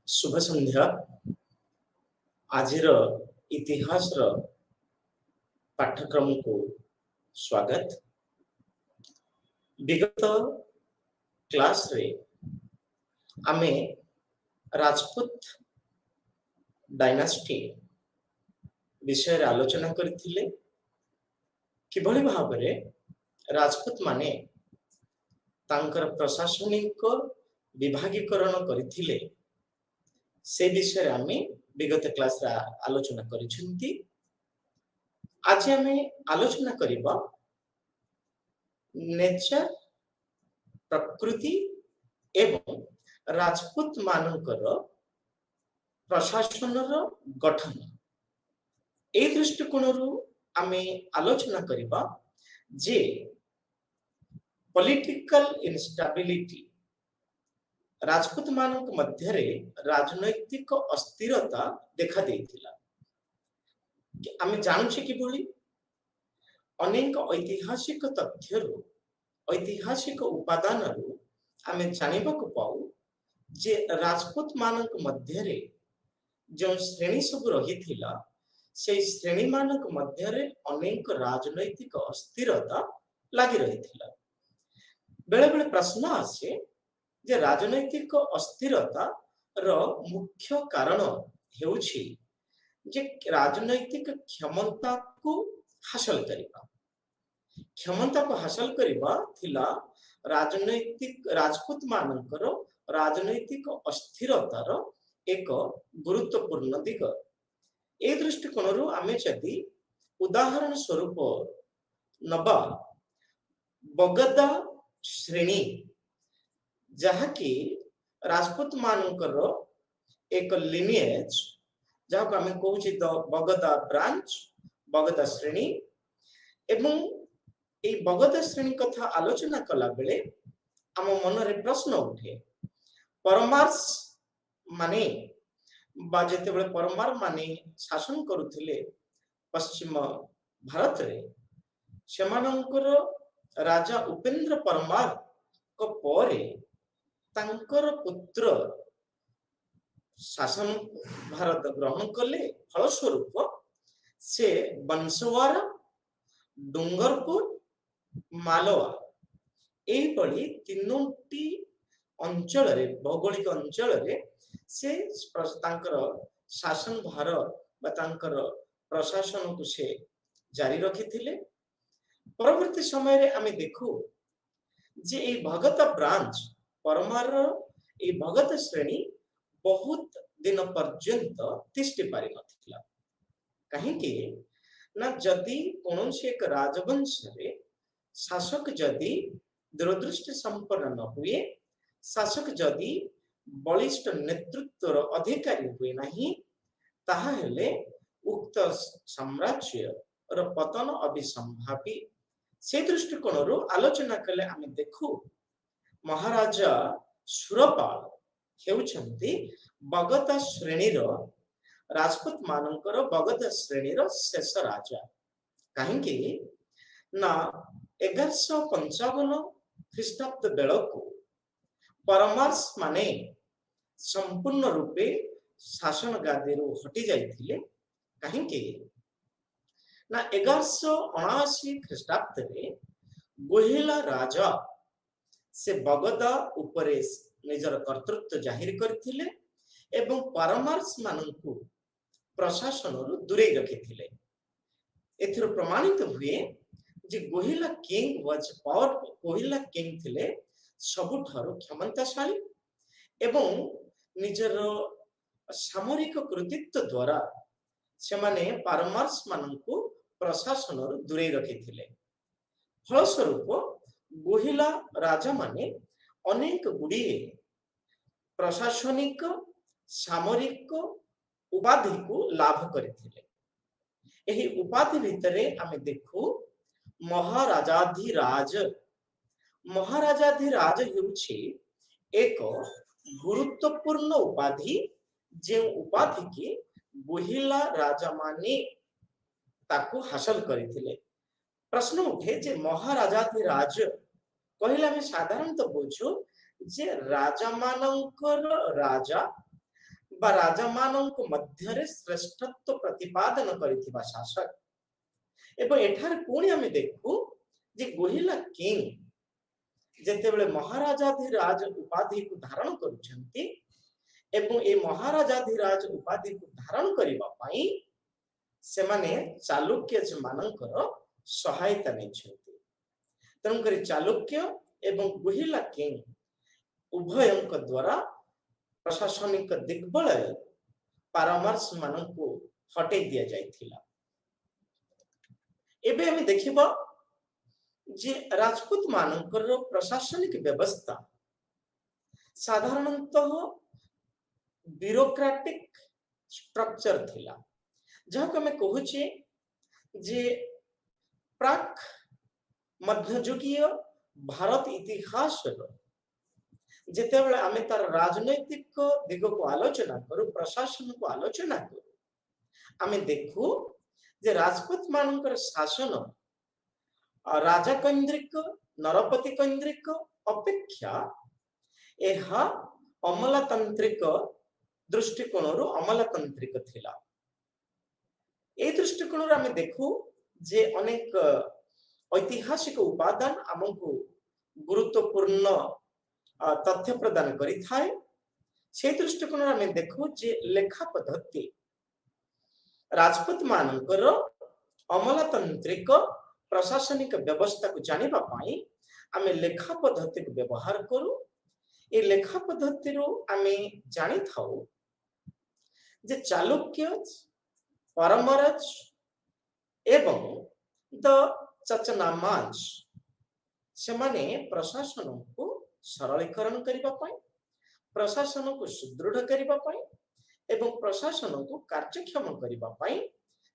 शुभ संध्या। आजिर इतिहास पाठ्यक्रम को स्वागत। विगत क्लास रे आमे राजपूत डायनास्टी विषय आलोचना करथिले। किभली भाबरे राजपूत माने तांकर प्रशासनिक विभागीकरण करथिले से विषय आमे विगत क्लास रा आलोचना करिसेंती। आज आमे आलोचना करिबा नेचर प्रकृति एवं राजपूत मानकर प्रशासन गठन ए दृष्टिकोण आमे आलोचना करिबा जे पॉलिटिकल इनस्टेबिलिटी राजपूत मानक मध्य राजनैतिक अस्थिरता देखा देथिला। आमे जानछे कि बोली अनेक ऐतिहासिक तथ्यरु ऐतिहासिक उपादानरु आमे जानिबाकु पाऊ जे राजपूत मानक मध्य जो श्रेणी सब रहिथिला से श्रेणी मानक मध्य अनेक राजनैतिक अस्थिरता लागि रहिथिला। बेले बेले प्रश्न आसे जे राजनैतिक अस्थिरता रो मुख्य कारण हेउछि जे राजनैतिक क्षमता को हासिल करिबा। क्षमता को हासिल करिबा थिला राजनैतिक राजपूत मानकर राजनैतिक अस्थिरतार एक गुरुत्वपूर्ण दिग। ए दृष्टिकोण आमे जदि उदाहरण स्वरूप नबा बगदा श्रेणी जहाँकि राजपूत मानकर एक लिनिएज जहाँ को आमे कहूछि द बगदा ब्रांच बगदा श्रेणी एवं ए बगदा श्रेणी कथा आलोचना कला बेले आम मन रे प्रश्न उठे परमार्स माने बा जेते बेले परमार माने शासन करुथिले पश्चिम भारत रे सेमानंकर राजा उपेंद्र परमार को परे तांकर पुत्र शासन भारत ग्रहण कले। फलस्वरूप से बंसवारा डूंगरपुर मालवा एई बड़ी तीनोटी अंचल रे भौगोलिक अंचल रे से तांकर शासन भार बा तांकर प्रशासन को से जारी रखिथिले। परवर्ती समय रे आमे देखू जे ए भगत ब्रांच परमार ए भगत श्रेणी बहुत दिन पर्यंत तिष्टि पारि नथिला। काहेकि ना जदि कोनोसी एक राजवंश रे शासक जदि दूरदृष्टि संपन्न न हुए शासक जदि बलिष्ठ नेतृत्वर अधिकारी हुए नहीं ताहा हेले उक्त साम्राज्य र पतन अभिसंभावी। से दृष्टिकोण आलोचना कले आमे देखू महाराजा सुरपाल हेउछंती बगदा श्रेणीर राजपूत मानकर बगदा श्रेणीर शेष राजा। काहेकि ना 1155 ख्रीष्टाब्द बेलको परमार्स माने संपूर्ण रूपे शासन गादीरु हटि जाइथिले। काहेकि ना 1179 ख्रीष्टाब्द रे गोहिला राजा से बगदा उपरे निजर कर्तृत्व जाहिर करथिले एवं परमार्स माननकु प्रशासन दूरे रखिथिले। एथिर प्रमाणित हुए जे गोहिला किंग वाज पावरफुल। गोहिला किंग थिले सबुठारु क्षमताशाली एवं निजर सामरिक कृतित्व द्वारा से माने परमार्स माननकु प्रशासन दूरे रखिथिले। फलस्वरूप गोहिला राजा माने अनेक गुड़िए प्रशासनिक सामरिक उपाधि को लाभ करथिले। एही उपाधि भितरे आमे देखू महाराजाधिराज। महाराजाधिराज हेउछि एक गुरुत्वपूर्ण उपाधि जे उपाधि की गोहिला राजा माने ताकू हासिल करथिले। प्रश्न उठे जे महाराजाधिराज कहले आमे साधारणतः बुझू जे राजा मानकर राजा बा राजा मानक मध्यरे श्रेष्ठत्व प्रतिपादन करिथिबा शासक एवं एठार पुणी आमे देखु जे गोहिला किंग जेतेबेले महाराजाधिराज उपाधि को धारण करूछंती एवं ए महाराजाधिराज उपाधि को धारण करिबा पई सेमाने चालुक्य मानकर सहायता नेछंती तन करी चालुक्य एवं गोहिला किंग उभयंक द्वारा प्रशासनिक दिग्बल परामर्श मानकु हटे दिया जाइथिला एबे हम देखिबा जे राजपूत मानकर प्रशासनिक व्यवस्था साधारणतः ब्यूरोक्रेटिक स्ट्रक्चर थिला जहाँ को मैं कहूँ जे प्राक मध्ययुगीय भारत इतिहास जिते बड़े आमे तार राजनैतिक दिग को आलोचना करू प्रशासन को आलोचना करू आमे देखू जे राजपूत मानकर शासन राजा कैंद्रिक नरपति कैंद्रिक अपेक्षा एहा अमलातांत्रिक दृष्टिकोण अमलातांत्रिक थिला ए दृष्टिकोण आमे देखू जे अनेक ऐतिहासिक उपादान आमको गुरुत्वपूर्ण तथ्य प्रदान करि थाए से दृष्टिकोण आमे देखू जे लेखा पद्धति राजपूत मानकर अमलातांत्रिक प्रशासनिक व्यवस्था को जानिबा पाई आमे लेखा पद्धति को व्यवहार करू ए लेखा पद्धति रो आमे जानि थाउ जे चालुक्य परमरज एवं द चचनामांस सेमाने प्रशासन को सरलीकरण करिबा पाई प्रशासन को सुदृढ़ करिबा पाई एवं प्रशासन को कार्यक्षम करिबा पाई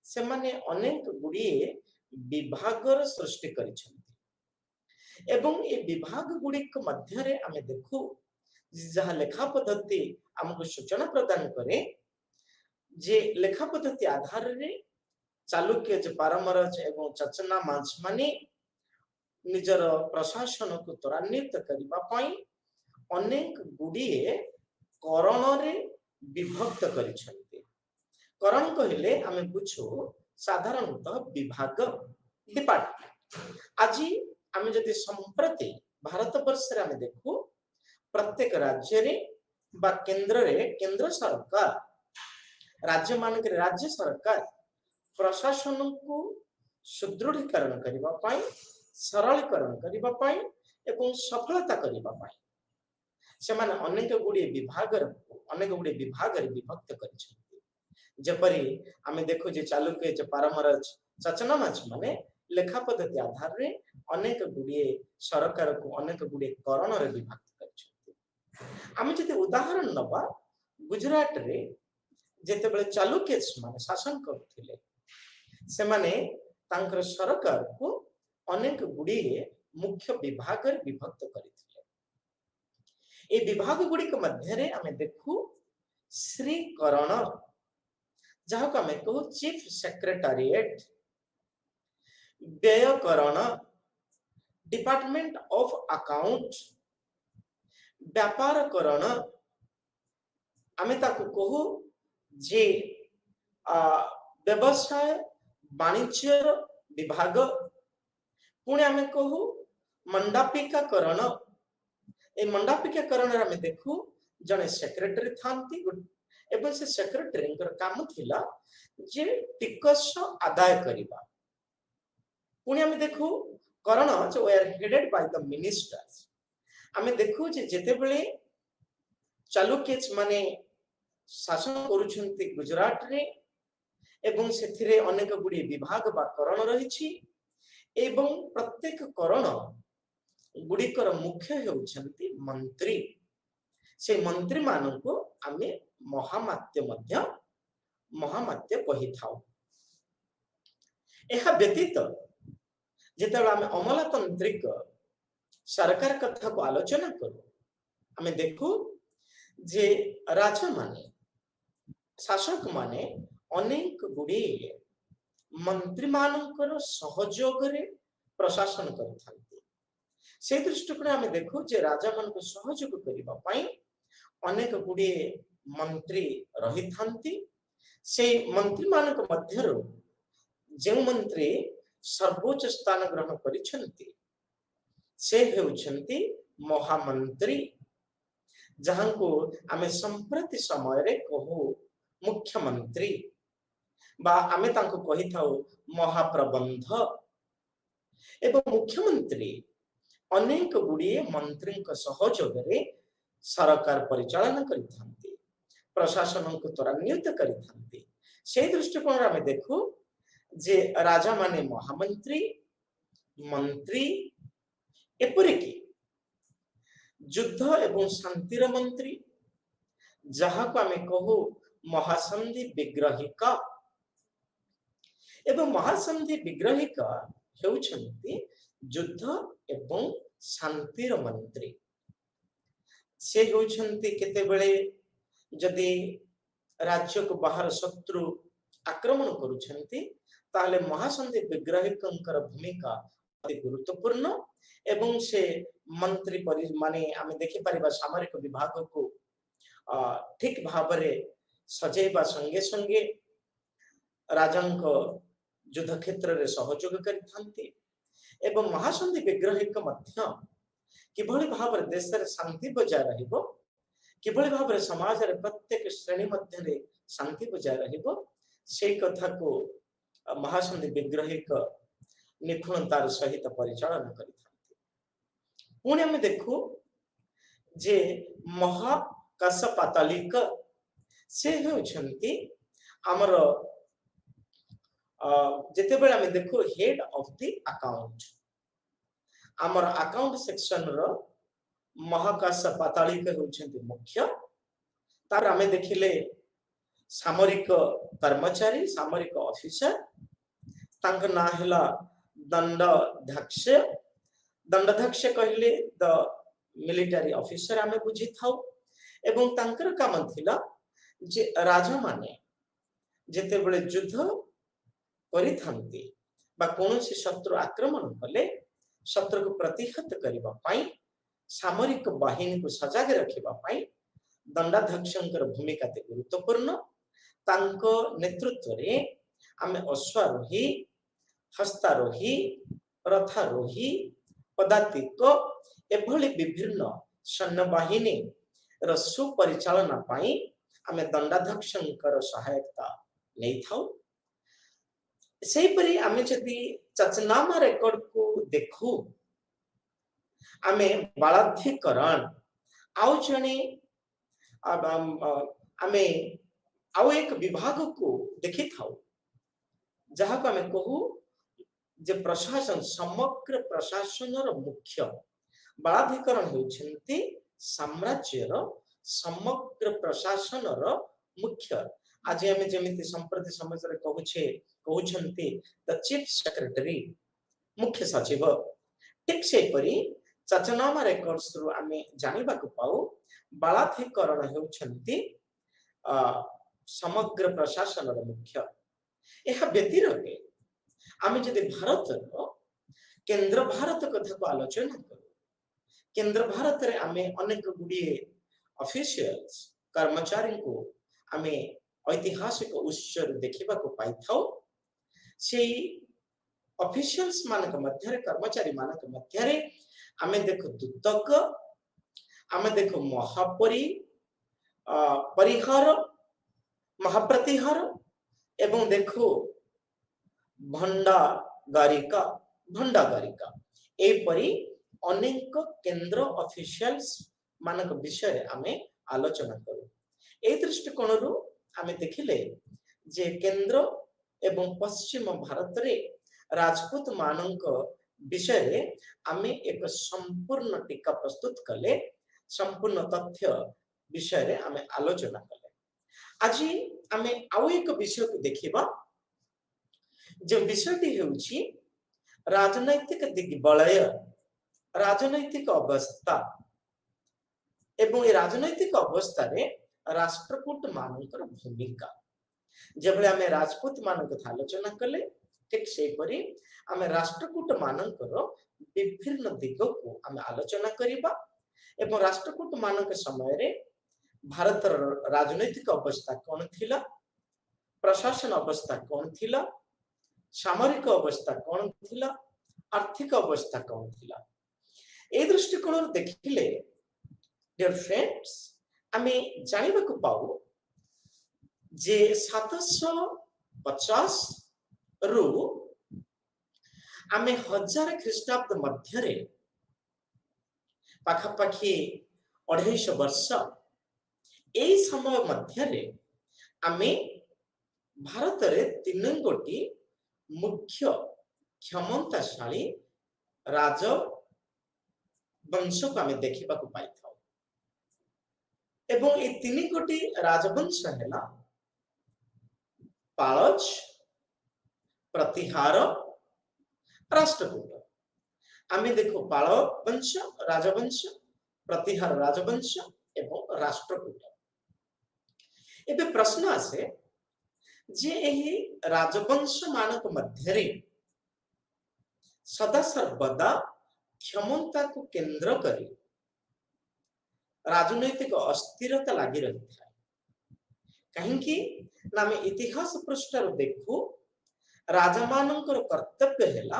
सेमाने अनेक गुड़िए विभागर सृष्टि करिसेंती एवं ए विभाग गुड़िक मध्यरे आमे देखू जहाँ लेखा पद्धति हमको सूचना प्रदान करे जे लेखा पद्धति आधार रे चालुक्य जे पारमरज एवं चचनामांस माने निजर प्रशासन को त्वरान्वित करिबा पाई अनेक गुड़िए करण रे विभक्त करिसेंती करण कहले आमे बुझो साधारणतः विभाग डिपार्टमेंट आज आमे जदि संप्रति भारत वर्ष रे आमे देखू प्रत्येक राज्य रे बा केंद्र रे केंद्र सरकार राज्य मानक राज्य सरकार प्रशासन को सुदृढ़ीकरण करिबा पाई सरलीकरण करिबा पाई एवं सफलता करिबा पाई सेमाने अनेक गुडी विभाग रे विभक्त करिसेंती जेपरि आमे देखो जे चालुक्य जे पारमरज चचनामांस माने लेखा पद्धति आधार रे अनेक गुडी सरकार को अनेक गुडी करण रे विभक्त करिसेंती आमे जति उदाहरण नबा गुजरात रे जेते बेले चालुक्य माने शासन करथिले सेमाने तांकर सरकार को अनेक गुड़िए मुख्य विभाग विभक्त करिथिले ए विभाग गुड़ी के मध्य रे आमे देखू श्रीकरण जहाँ को आमे कहू चीफ सेक्रेटारिएट व्ययकरण डिपार्टमेंट ऑफ अकाउंट व्यापारकरण आमे ताकू कहू जे व्यवसाय वाणिज्य विभाग पुणे आमे कहू मंडापिकाकरण ए मंडापिकाकरण आमे देखू जने सेक्रेटरी थांती एवं से सेक्रेटरी काम थिला जे टिकस आदाय करिबा पुणे आमे देखू करण जो are headed by the ministers आमे देखू जे जेते बेले चालुक्य माने शासन करूछंती गुजरात रे एवं सेथिरे अनेक गुडी विभाग बा करण रहिछि एवं प्रत्येक करण गुड़िकर मुख्य हेउछंती मंत्री से मंत्री मानको आमे महामात्य कहि थाउ एहा व्यतीत जेतेबेले आमे अमलातांत्रिक सरकार कथा को आलोचना करू आमे देखू जे राजा माने शासक माने अनेक गुडी मंत्री मानकर सहयोग रे प्रशासन करथांती से दृष्टिकोण आमे देखू जे राजा मान को सहयोग करिबा पई अनेक गुडी मंत्री रही थांती से मंत्री मानक मध्यरु जो मंत्री सर्वोच्च स्थान ग्रहण करिसेंती से हेउछंती महामंत्री जहां को आमे संप्रति समय रे कहू मुख्यमंत्री बा आमे तांको कहि थाउ महाप्रबंध एवं मुख्यमंत्री अनेक गुड़िए मंत्री सहयोग रे सरकार परिचालन करिथांती प्रशासन को त्वरान्वित करिथांती से दृष्टिकोण आमे देखू जे राजा माने महामंत्री मंत्री एपरिकी युद्ध एवं शांतिर मंत्री जहाँ को आमे कहू महासंधि विग्रहिका एवं महासंधि विग्रहिका हेउछंती युद्ध एवं शांतिर मंत्री से हेउछंती केते बेले जदि राज्य को बाहर शत्रु आक्रमण करुछंती ताले महासंधि विग्रहिकंकर भूमिका अति गुरुत्वपूर्ण एवं से मंत्री माने आमे देखि परिबा सामरिक विभाग को ठीक भाबरे सजेबा संगे संगे राजांक युद्ध क्षेत्र रे सहयोग करिथांती एवं महासंधि विग्रहिक मध्य किभଳି भाबरे देश रे शांति बजाय रहिबो किभଳି भाबरे समाज रे प्रत्येक श्रेणी मध्य रे शांति बजाय रहिबो से कथा को महासंधि विग्रहिक निपुणतार सहित परिचालन करिथांती पुणे हम देखू जे महाकाश पातालिक से हेउछंती हमर जेते बेले हम देखू हेड ऑफ द अकाउंट हमर अकाउंट सेक्शन रो महाकाश पातालिक हेउछंती मुख्य तार हमें देखिले सामरिक कर्मचारी सामरिक ऑफिसर तांक ना हला दंडाध्यक्ष कहले द मिलिटरी ऑफिसर हमें बुझी थाउ एवं तांकर काम थिला जे राजा माने जेते बेले युद्ध करिथांती बा कोनोसी शत्रु आक्रमण कले शत्रु को प्रतिहत करिबा पई सामरिक बाहिनी को सजाग रखिबा पई दंडाध्यक्षंकर भूमिका ते गुरुत्वपूर्ण तांको नेतृत्व रे आमे अश्वारोही हस्तारोही रथारोही पदातिक एभली विभिन्न सैन्य बाहिनी र सुपरिचालना पई आमे दंडाध्यक्षंकर सहायता नै थाउ सेही परी आमे जदि चचनामा रेकॉर्ड को देखू आमे बालाधिकरण आउ जने आमे आउ एक विभाग को देखि थाउ जहाँ को आमे कहू जे प्रशासन समग्र प्रशासन रो मुख्य बालाधिकरण हेउछंती साम्राज्य रो समग्र प्रशासन रो मुख्य आज हमें जेमिति संप्रति समाज रे कहउछंती द चीफ सेक्रेटरी मुख्य सचिव ठीक से परी चचनामा रेकॉर्ड्स रु आमे जानिबा को पाऊ बालाधिकरण हेउछंती समग्र प्रशासन रो मुख्य एहा व्यतिरके आमे जदि भारत रो केंद्र भारत कथा को आलोचना करू केंद्र भारत रे आमे अनेक गुडिए ऑफिशियल्स कर्मचारी को आमे ऐतिहासिक उत्स देखिबा को पाई थाउ से ऑफिशियल्स मानक मध्य रे कर्मचारी मानक मध्य रे आमे देखो दूतक आमे देखो महापरी परिहार महाप्रतिहार एवं देखो भंडागारिका एपरी अनेक केंद्र ऑफिशियल्स मानक विषय आमे आलोचना करू ए दृष्टिकोण रु आमे देखिले जे केंद्र एवं पश्चिम भारत रे राजपूत मानक विषय रे आमे एक संपूर्ण टीका प्रस्तुत कले संपूर्ण तथ्य विषय रे आमे आलोचना कले आज आमे आउ एक विषय को देखिबा जो विषयटी हेउची राजनैतिक दिग्बलय राजनैतिक अवस्था एवं राजनैतिक अवस्था रे राष्ट्रकूट मानकर भूमिका जब हमें राजपूत मानक आलोचना कले ठीक से परी हमें राष्ट्रकूट मानकर विभिन्न दिग को हमें आलोचना करिबा एवं राष्ट्रकूट मानक समय रे भारत राजनैतिक अवस्था कौन थिला, प्रशासन अवस्था कौन थिला, सामरिक अवस्था कौन थिला, आर्थिक अवस्था कौन थिला। ए दृष्टिकोण देखिले डियर फ्रेंड्स आमे जानिबा को पाऊ जे 750 रु आमे 1000 ख्रीष्टाब्द मध्यरे पाखापाखी 250 वर्ष ए समय मध्यरे आमे भारत रे 3 गोटी मुख्य क्षमताशाली राज वंश को आमे देखिबा को पाई थाउ एवं ए 3 गोटी राजवंश हैला पालच, प्रतिहार, राष्ट्रकूट। आमे देखो पाल वंश राजवंश, प्रतिहार राजवंश एवं राष्ट्रकूट। एबे प्रश्न आसे जे एही राजवंश मानक मध्यरे सदा सर्वदा क्षमता को केंद्र करी राजनैतिक अस्थिरता लगी रही था। कहीं नामे इतिहास पृष्ठर देखु राजा मानकर कर्तव्य हैला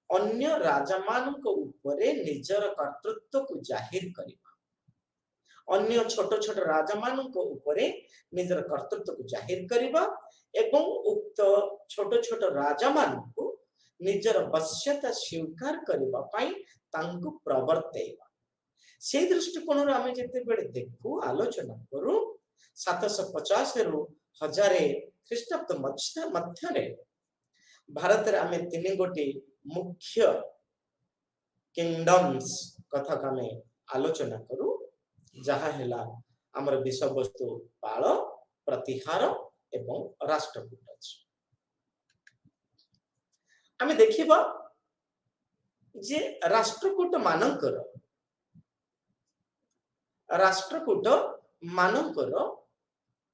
अन्य राजा मानक ऊपरे निजर कर्तृत्व को जाहिर करिबा, अन्य छोट छोट राजा मानक ऊपरे निजर कर्तृत्व को जाहिर करिबा एवं उक्त छोट छोट राजा मानक निजर वश्यता स्वीकार करिबा पाई तांको प्रवर्तेइबा। से दृष्टिकोण आमे जेते बेले देखु आलोचना करू 750 रु 1000 ख्रीष्टाब्द मध्यरे भारत रे आमे 3 गोटी मुख्य किंगडम्स कथा कामे आलोचना करू जहा हैला हमर विषय वस्तु पाल, प्रतिहार एवं राष्ट्रकूट अछि। आमे देखिबा जे राष्ट्रकूट मानकर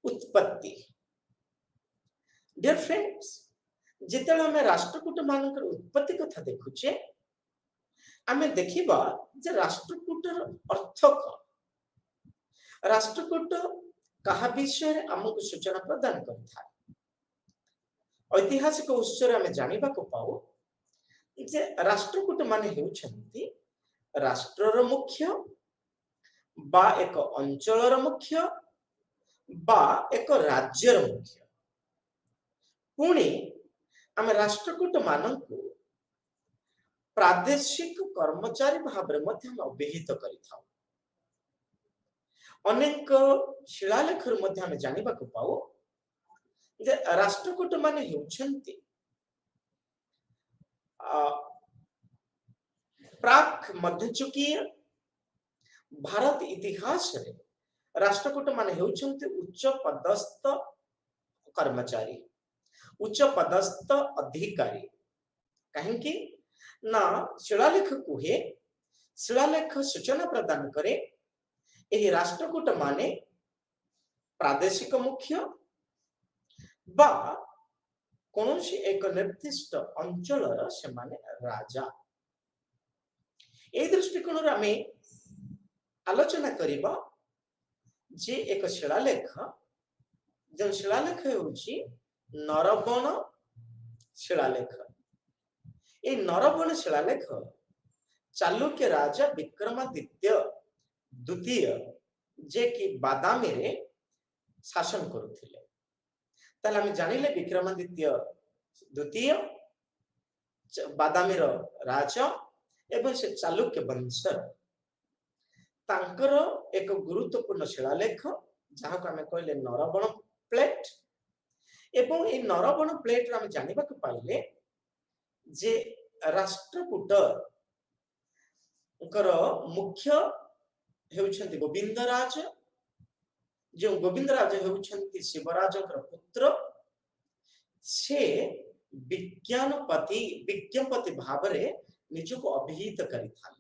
उत्पत्ति। डियर फ्रेंड्स जेते हमें राष्ट्रकूट मानकर उत्पत्ति कथा देखुचे आमे देखिबा जे राष्ट्रकूटर अर्थ कौन, राष्ट्रकूट कहा विषय हमको सूचना प्रदान करता है। ऐतिहासिक उत्स आमे जानिबा को पाऊ जे राष्ट्रकूट माने हेउछंती राष्ट्रर मुख्य बा एक अंचलर मुख्य बा एक राज्यर मुख्य। पुणी आमे राष्ट्रकूट मानकु प्रादेशिक कर्मचारी भाव में अभिहित करिथाउ। अनेक शिलालेख में जानिबा को पाऊ जे राष्ट्रकूट माने हेउछंती प्राक मध्ययुगीय भारत इतिहास रे राष्ट्रकूट माने हेउछंती उच्च पदस्थ कर्मचारी, उच्च पदस्थ अधिकारी। कहीं ना शिलालेख कुहे, शिलालेख सूचना प्रदान करे एही राष्ट्रकूट माने प्रादेशिक मुख्य बा कौनसी एक निर्दिष्ट अंचल से माने राजा। ए दृष्टिकोण आमे आलोचना करिबा जे एक शिलालेख जो शिलालेख होची नरबण शिलालेख। ए नरबण शिलालेख चालुक्य राजा विक्रमादित्य द्वितीय जे कि बादामी रे शासन करुथिले। ताले हम जानिले विक्रमादित्य द्वितीय बादामी रो राजा एवं से चालुक्य वंश तांकर एक गुरुत्वपूर्ण शिलालेख जहाँ को हमें कहले नरबण प्लेट। एवं ए नरबण प्लेट रे हम जानिबा को पाइले जे राष्ट्रकूट मुख्य हेउछंती गोविंदराज, जो गोविंदराज हेउछंती शिवराजकर पुत्र। से विज्ञापति भाव रे निजको अभिहित करिथांती।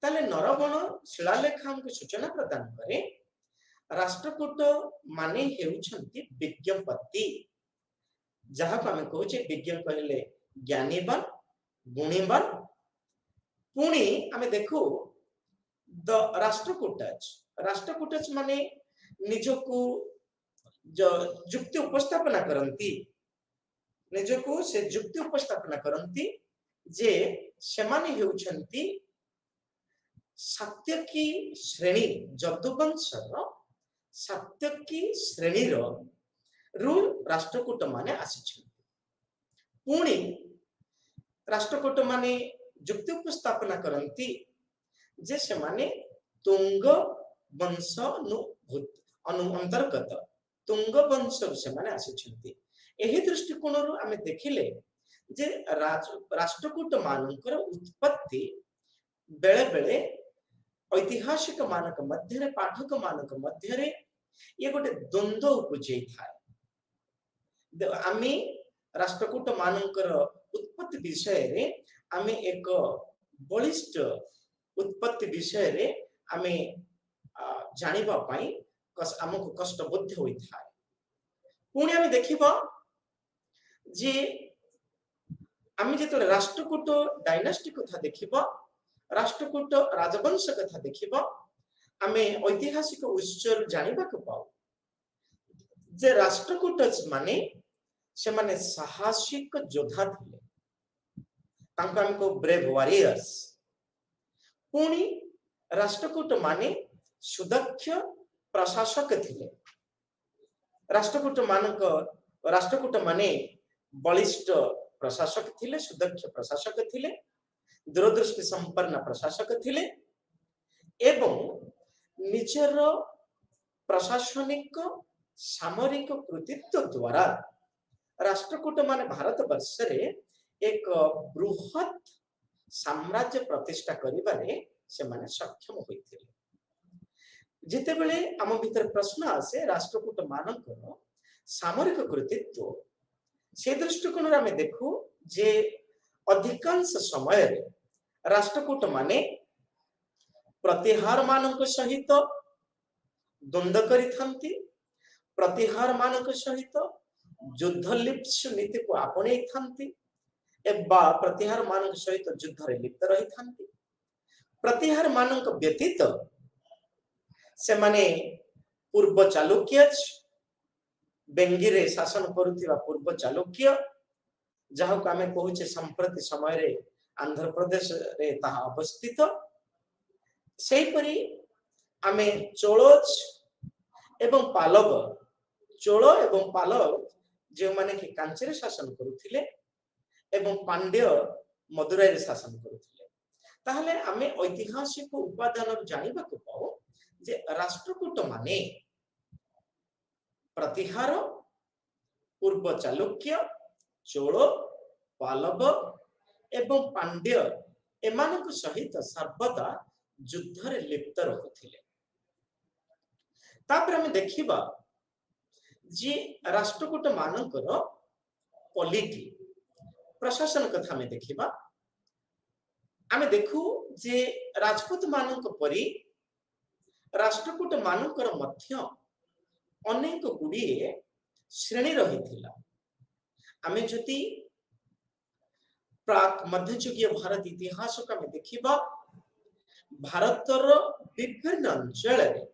ताले नरबण शिलालेख हमको सूचना प्रदान करे राष्ट्रकूट माने हेउछंती विज्ञपति, जहाँ को हमें कहूचे विज्ञ कहले ज्ञानीवान गुणीवान। पुणी हमें देखो द राष्ट्रकूट राष्ट्रकूटच माने निजको जुक्ति उपस्थापना करती, निजको से जुक्ति उपस्थापना करती जे सेमाने हेउछंती सात्यकी श्रेणी जदुवंशर सात्यकी श्रेणीर रु राष्ट्रकूट माने आसिछंती। पुणी राष्ट्रकूट माने जुक्ति उपस्थापना करती जे सेमाने तुंग वंश अंतर्गत तुंग वंश से माने आसिछंती। एही दृष्टिकोणरू आमे देखिले जे राष्ट्रकूट मानकर उत्पत्ति बेले बेले ऐतिहासिक मानक मध्य पाठक मानक मध्य ये गोटे द्वंद्व उपजे थाए। आमे राष्ट्रकूट मानकर उत्पत्ति विषय रे आमे एक बलिष्ठ उत्पत्ति विषय रे आमे जानिबा पई आमको कष्टबोध होई थाए। पुणी आमे देखिबा जे आमे जेतले राष्ट्रकूट डायनास्टी कथा देखिबा, राष्ट्रकूट राजवंश कथा देखिबा, आमे ऐतिहासिक उत्सर जानिबा को पाऊ जे राष्ट्रकूट माने से माने साहसिक योद्धा थिले, तांको हमको ब्रेव वॉरियर्स। पुणी राष्ट्रकूट माने सुदक्ष प्रशासक थिले, राष्ट्रकूट माने बलिष्ठ प्रशासक थिले, सुदक्ष प्रशासक थिले, दूरदृष्टि संपन्न प्रशासक थिले एवं निजर प्रशासनिक सामरिक कृतित्व द्वारा राष्ट्रकूट माने भारत वर्ष रे एक बृहत साम्राज्य प्रतिष्ठा करिबारे से माने सक्षम होइथिले। जिते बेले आम भीतर प्रश्न आसे राष्ट्रकूट मानकर सामरिक कृतित्व से दृष्टिकोण आमे देखू जे अधिकांश समय रे राष्ट्रकूट माने प्रतिहार मानक सहित द्वंद्व करिथंती, प्रतिहार मानक सहित युद्ध लिप्त नीति को आपणे थांती एबा प्रतिहार मानक सहित युद्ध रे लिप्त रही थांती। प्रतिहार मानक व्यतीत से माने पूर्व चालुक्य बेंगी रे शासन करुथिबा पूर्व चालुक्य जहाँ को आमे कहूचे संप्रति समय रे आंध्र प्रदेश रे ताहा अवस्थित। सेही परी आमे चोलोच एवं पालव, चोलो एवं पालव जे माने कि कांची रे शासन करुथिले एवं पांड्य मदुराई रे शासन करुथिले। ताहले आमे ऐतिहासिक उपादान जानिबा को पाओ जे राष्ट्रकूट माने प्रतिहार, पूर्व चालुक्य, चोलो, पालव एवं पांड्य एमानक सहित सर्वदा युद्ध रे लिप्त रहुथिले। तापर हमें देखिबा जे राष्ट्रकूट मानकर पॉलिटी प्रशासन कथा में देखिबा, आमे देखू जे राजपूत मानक परी राष्ट्रकूट मानकर मध्य अनेक गुड़िए श्रेणी रहिथिला। आमे जति प्राक मध्ययुगीय भारत इतिहास को आमे देखिबा, भारतर विभिन्न अंचल रे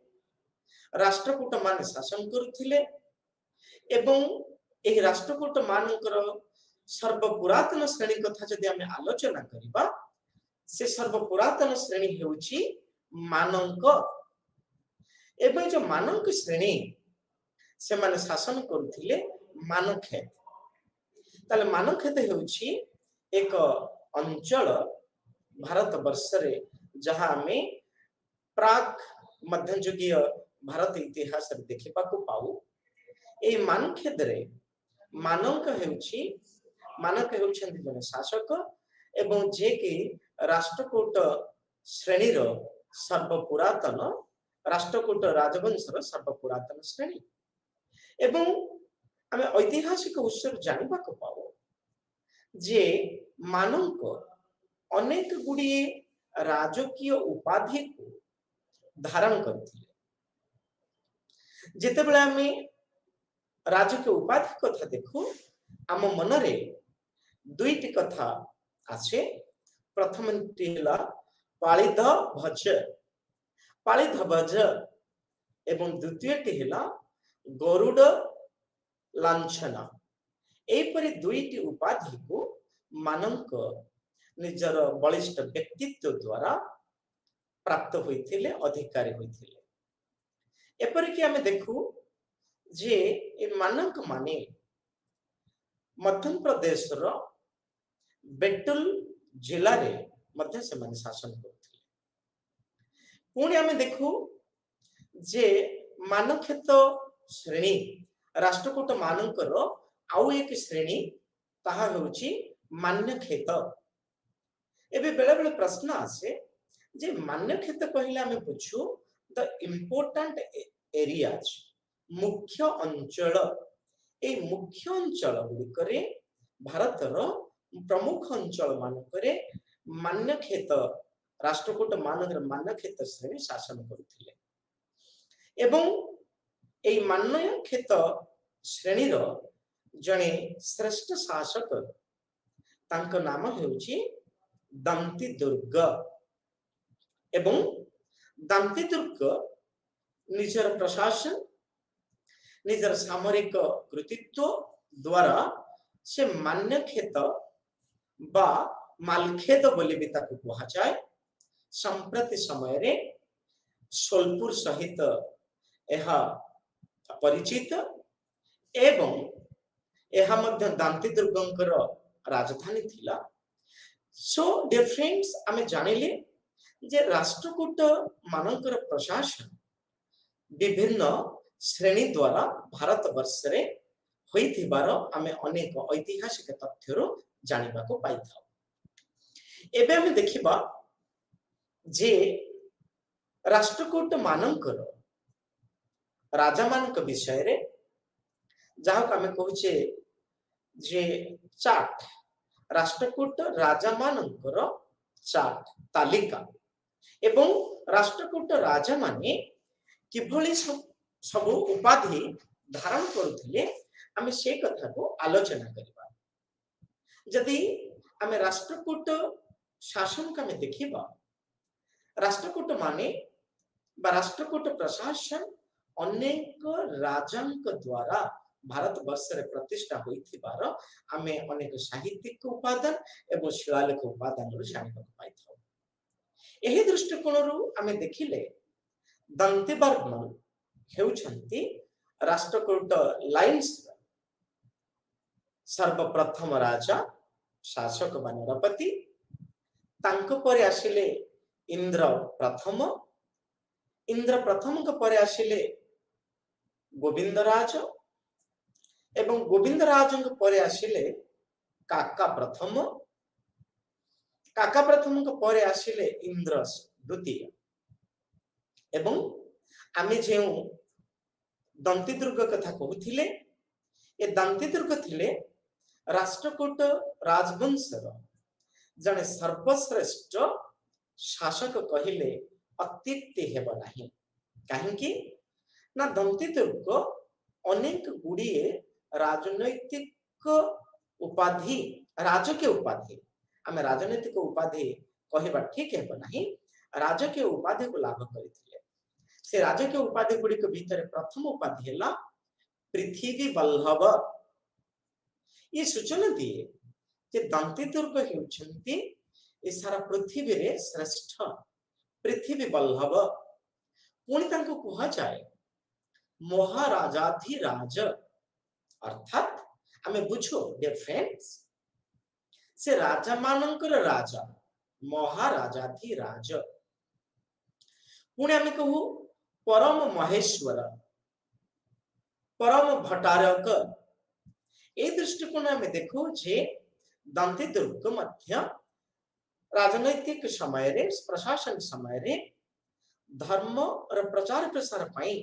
राष्ट्रकूट मान शासन करुथिले एवं एही राष्ट्रकूट मानकर सर्वपुरातन श्रेणी कथा जदि आमे आलोचना करिबा, से सर्वपुरातन श्रेणी हेउची मानंक एवं जो मानंक श्रेणी से माने शासन करुथिले मानखेत। ताले मानखेत हेउची एक अंचल भारत वर्ष रे जहां आमे प्राक मध्ययुगीय भारत इतिहास रे देखिबा को पाऊ। ए मानखेत रे मानंक हेउछन्ति जने शासक एवं जे कि राष्ट्रकूट श्रेणीर सर्वपुरातन राष्ट्रकूट राजवंशर सर्वपुरातन श्रेणी एवं आमे ऐतिहासिक उत्स जानिबा को पाऊ जे मानंक अनेक गुड़िए राजकीय उपाधि को धारण करथिले। जेते बेले आमे राजकीय उपाधि कथा देखू आम मनरे दुईटी कथा आसे। प्रथम पालिध भज। पालिध भज एवं द्वितीयटी हेला गरुड़ लांछना। एपरि दुईटी उपाधि को मानक निजर बलिष्ठ व्यक्तित्व द्वारा प्राप्त होइथिले, अधिकारी होइथिले। एपरिक आमे देखू जे ए मानक माने मध्य प्रदेश रो बेटुल जिला रे मध्य से माने शासन करथिले। पुणी आमे देखू जे मानक्षेत श्रेणी राष्ट्रकूट मानकर आउ एक श्रेणी ताहा होउची मान्यक्षेत। एबे बेले बेले प्रश्न आसे जे मान्यक्षेत कहले आमे बुझू द इम्पोर्टेंट एरियाज, मुख्य अंचल। ए मुख्य अंचल गुड़िकरे भारतर प्रमुख अंचल मानकरे मान्यक्षेत राष्ट्रकूट मानकर मान्यक्षेत श्रेणी शासन करुथिले। एवं ए मान्यक्षेत श्रेणी रो जणे श्रेष्ठ शासक तांको नाम हेउची दंतीदुर्ग। एवं दंतीदुर्ग निजर प्रशासन निजर सामरिक कृतित्व द्वारा से मान्यक्षेत बा मालखेद बोली भी ताकू कहा जाए संप्रति समय रे सोलपुर सहित एहा परिचित एवं एहा मध्य दांतीदुर्गंकर राजधानी थिला। सो डियर फ्रेंड्स आमे जानिले जे राष्ट्रकूट मानकर प्रशासन विभिन्न श्रेणी द्वारा भारत वर्ष रे होइथिबार आमे अनेक ऐतिहासिक तथ्यरो जानिबा को पाइथाउ। एबे आमे देखिबा जे राष्ट्रकूट मानकर राजा मानक विषय रे जहाँ आमे कहूचे जे चार्ट राष्ट्रकूट राजा मानकर चार्ट तालिका एवं राष्ट्रकूट राजा माने किभली सब उपाधि धारण करुथिले आमे से कथा को आलोचना करिबा। जदि आमे राष्ट्रकूट शासन का में देखिबा राष्ट्रकूट माने बा राष्ट्रकूट प्रशासन अनेक राजांक द्वारा भारत वर्ष रे प्रतिष्ठा होइथिबार आमे अनेक साहित्यिक उपादान एवं शिलालेख उपादान रो जानिबा पाइथाउ। एही दृष्टिकोण रो आमे देखिले दंतीबर्मन हेउछंती राष्ट्रकूट लाइन्स सर्वप्रथम राजा शासक बा नरपति। तांको परे आसिले इंद्र प्रथम। इंद्र प्रथम को परे आसिले गोविंदराज एवं गोविंदराज को परे आसिले काका प्रथम। काका प्रथम को परे आसिले इंद्र द्वितीय। एवं आमे जे दंतीदुर्ग कथा कहूथिले ए दंतीदुर्ग थिले राष्ट्रकूट राजवंशर जने सर्वश्रेष्ठ शासक कहिले अत्युक्ति हेब नाही। काहेकि ना दंतीदुर्ग अनेक गुड़िए राजनैतिक उपाधि राजकीय उपाधि आमे राजनैतिक उपाधि कहबा ठीक हेब नाही, राजकीय उपाधि को लाभ करिथिले। से राजकीय उपाधि गुड़ी के भीतर प्रथम उपाधि हेला पृथ्वी वल्लभ। ये सूचना दिए जे दंतीदुर्ग हेउछंती ए सारा पृथ्वी रे श्रेष्ठ पृथ्वी वल्लभ। पुणी तांको कहा जाए महाराजाधिराज अर्थात आमे बुझो डियर फ्रेंड्स से राजा मानकर राजा महाराजाधिराज। पुणी आमे कहू परम महेश्वर परम भट्टारक। ए दृष्टिकोण में देखो जे दंतीदुर्ग मध्य राजनैतिक समय रे प्रशासन समय रे धर्म और प्रचार प्रसार पाई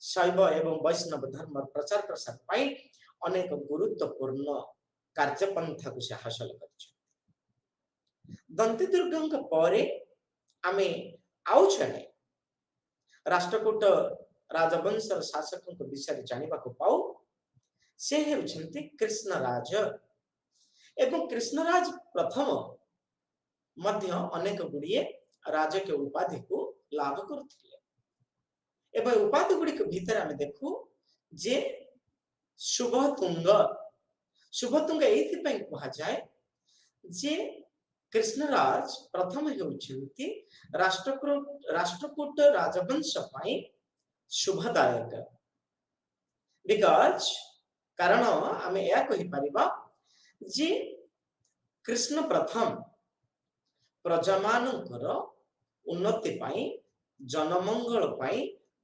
शैव एवं वैष्णव धर्म प्रचार प्रसार पाई अनेक गुरुत्वपूर्ण कार्यपंथा को से हासिल कर। दंतीदुर्ग परे आमे आउ छने राष्ट्रकूट राजवंश शासक विषय जानिबा को पाऊ। से हेउछंती कृष्णराज एवं कृष्णराज प्रथम मध्य अनेक गुड़िए राजकीय उपाधि को लाभ करथिले। एवं उपाधि गुड़िक भीतर आम देखू जे शुभतुंग शुभतुंग एइथिପାଇଁ कुहाଯାए जे कृष्णराज प्रथम हेउछन्ति राष्ट्रकूट राजवंश ପାଇଁ शुभदायक बिकॉज कारण आम या कहि परिबा जे कृष्ण प्रथम प्रजामानकर उन्नति पाई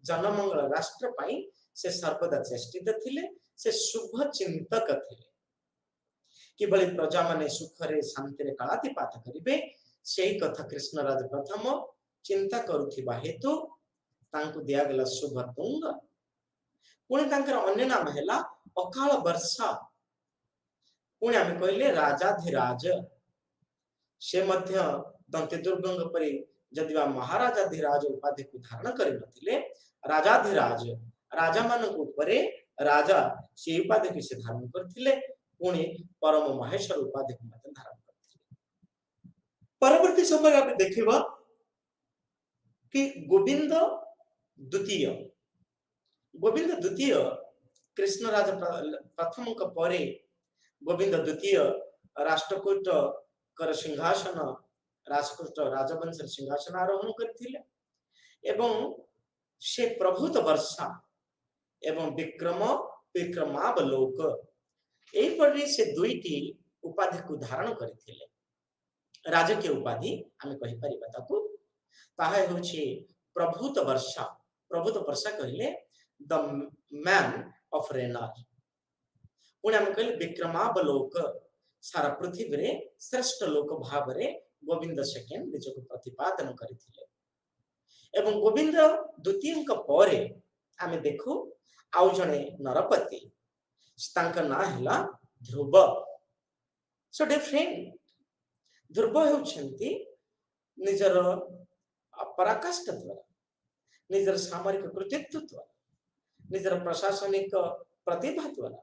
जनमंगल राष्ट्र पाई से सर्वदा चेष्टित थिले से शुभ चिंतक थिले किबळी प्रजा माने सुखरे शांति रे कालातिपात करिवे सेही कथा कृष्णराज प्रथम चिंता करुथिबा हेतु तांकु दिया गेला शुभ तुंग पुणी तांकर अन्य नाम हैला अकाल वर्षा पुणी आमे कहले राजाधिराज से मध्य दंते दुर्गंग परि जदिवा महाराजाधिराज उपाधि को धारण करि नथिले राजाधिराज राजा मानक ऊपर राजा से उपाधि को से धारण करथिले पुणी परम महेश्वर उपाधि को मत धारण करथिले परवर्ती समय आप देखिबा कि गोविंद द्वितीय कृष्णराज प्रथम का परे गोविंद द्वितीय राष्ट्रकूट कर सिंहासन राष्ट्रकूट राजवंश सिंहासन आरोहण करथिले एवं से प्रभुत वर्षा एवं विक्रमावलोक एई परि से दुईटी उपाधि को धारण करथिले राजकीय उपाधि आमे कहि परिबा ताकू ताहा होछि प्रभुत वर्षा कहले द मैन ऑफ रेनर पुणे आमे कहले विक्रमावलोक सारा पृथ्वी रे श्रेष्ठ लोक भाव रे गोविंद सेकेंड निज को प्रतिपादन करथिले एवं गोविंद द्वितीय का परे आमे देखू आउ जणे नरपति तांका ना हैला ध्रुव सो डिफरेंट ध्रुव हेउछंती निजर पराकाष्ठ द्वारा निजर सामरिक कृतित्व द्वारा निजर प्रशासनिक प्रतिभा द्वारा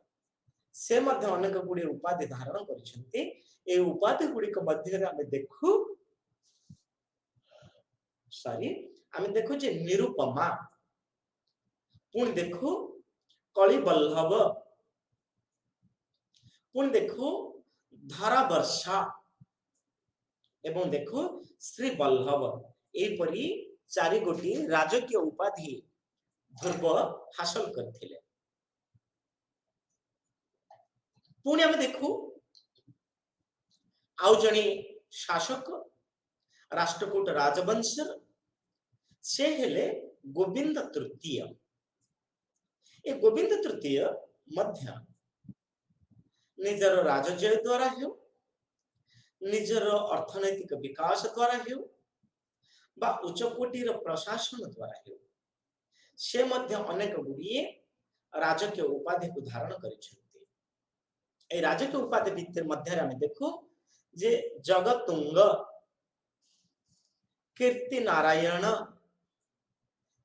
से मध्य अनेक गुडी उपाधि धारण करिसंती ए उपाधि गुडी को मध्य आमे देखू आमे देखू जे निरुपमा पुणी देखू कलिबल्लभ पुणी देखू धारा वर्षा एवं देखो श्री बल्लभ एपरी चारि गोटी राजकीय उपाधि ध्रुव हासिल करथिले पुणी आमे देखू आउ जणी शासक राष्ट्रकूट राजवंश से हेले गोविंद तृतीय ए गोविंद तृतीय मध्य निजर राजजय द्वारा हो निजर अर्थनैतिक विकास द्वारा हो बा उच्चकोटीर प्रशासन द्वारा हो से मध्य अनेक गुड़िए राजकीय उपाधि को धारण करिसेंती ए राजकीय उपाधि भितर मध्य आमे देखू जे जगतुंग कीर्ति नारायण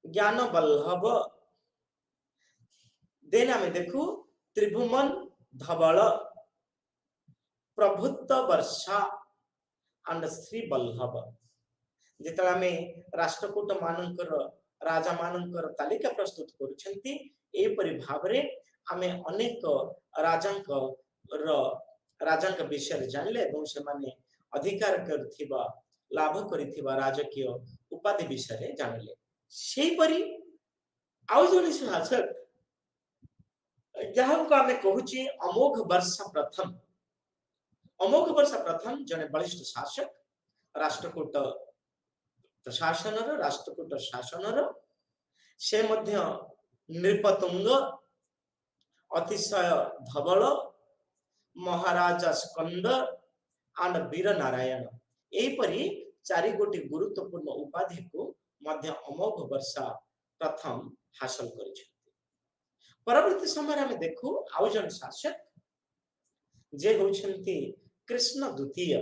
ज्ञान बल्लभ देन आमे देखू त्रिभुवन धवल प्रभुत्व वर्षा एंड श्री बल्लभ जेतला में राष्ट्रकूट मानकर राजा मानकर तालिका प्रस्तुत करूछंती ए परि भाबरे आमे अनेक राजांक विषय जानले एवं से माने अधिकार करथिबा लाभ करथिबा राजकीय उपाधि विषय जानले सेही परि आउ जने शासक जहाँ को आमे कहूची अमोघ वर्षा प्रथम जने बलिष्ठ शासक राष्ट्रकूट प्रशासन राष्ट्रकूट शासन से मध्य नृपतुंग अतिशय धवल महाराजा स्कंद एंड वीर नारायण एपरी चारि गोटी गुरुत्वपूर्ण उपाधि को मध्य अमोघ वर्षा प्रथम हासिल करिछथि परवर्ती समय में देखू आउ जन शासक जे होछंती कृष्ण द्वितीय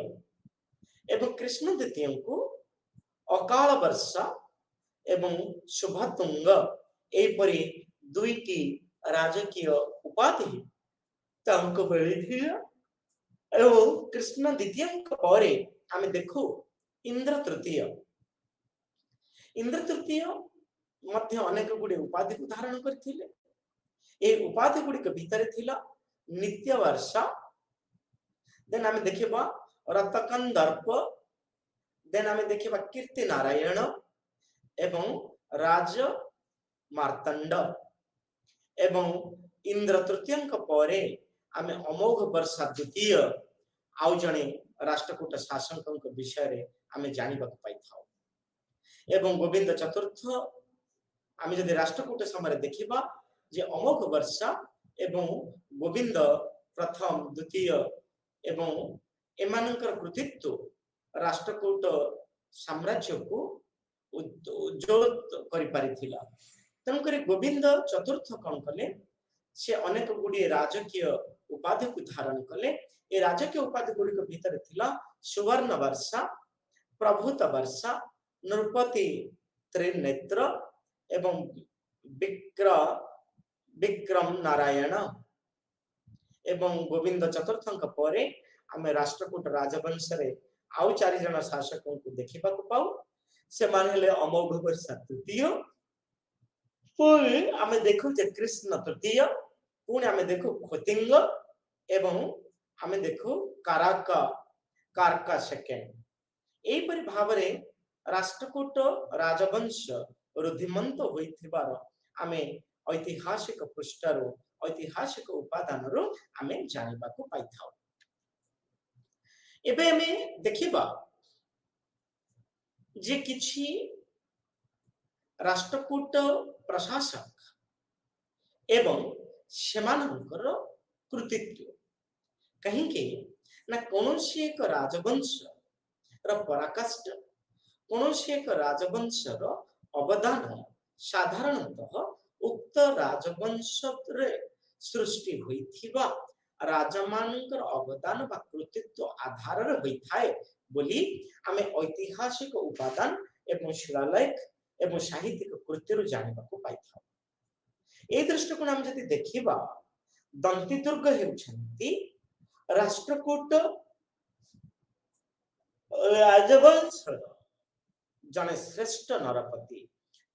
एवं कृष्ण द्वितीय को अकाल वर्षा एवं शुभतुंग एपरी दुईटी राजकीय उपाधि तांको मिलिथिला एवं कृष्ण द्वितीय परे आमे देखू इंद्र तृतीय मध्य अनेक गुड़े उपाधि को धारण करथिले। ए उपाधि गुड़ी के भीतर थिला नित्य वर्षा, देन आमे देखिबा रतकंदर्प, देन आमे देखिबा कीर्ति नारायण एवं राज मार्तंड एवं इंद्र तृतीयंक परे आमे अमोघ वर्षा द्वितीय आउ जणे राष्ट्रकूट शासक विषय रे आमे जानिबा पाई थाउ। एवं गोविंद चतुर्थ आमे जदि राष्ट्रकूट समय देखिबा जे अमोघ वर्षा एवं गोविंद प्रथम द्वितीय एवं एमानकर कृतित्व राष्ट्रकूट साम्राज्य को उज्जवल करि पारिथिला। तेणुकर गोविंद चतुर्थ कौन कले से अनेक गुड़ी राजकीय उपाधि को धारण कले। ए राजकीय उपाधि गुड़ी के भीतर थिला सुवर्ण वर्षा, प्रभुत वर्षा, नृपति त्रिनेत्र एवं विक्रम नारायण एवं गोविंद चतुर्थंक परे आमे राष्ट्रकूट राजवंश रे आउ चारि जन शासकों को देखिबा को पाऊ। से माने हेले अमोघ वर्षा तृतीय, पुणी आमे देखु जे कृष्ण तृतीय, पुणी आमे देखु खोतिंग एवं आमे देखु कारका सेकेंड। एई परि भावरे राष्ट्रकूट राजवंश रुद्धिमंत होइथिबार आमे ऐतिहासिक पृष्ठरो ऐतिहासिक उपादान रो आमे जानिबा को पाइथाउ। एबे आमे देखिबा जे किछि राष्ट्रकूट प्रशासक एवं सेमानकर कृतित्व कहीं के ना कौनसी एक राजवंश र पराकाष्ठ, कौनसी एक राजवंश र अवदान साधारणतः उक्त राजवंश रे सृष्टि होइथिबा राजमानकर अवदान बा कृतित्व आधार रे होइथाय बोली आमे ऐतिहासिक उपादान एवं शिलालेख एवं साहित्यिक कृतिर जानिबा को पाइथाउ। ए दृष्टिकोण हम जदि देखिबा दंती दुर्ग हेउछंती राष्ट्रकूट राजवंश जने श्रेष्ठ नरपति,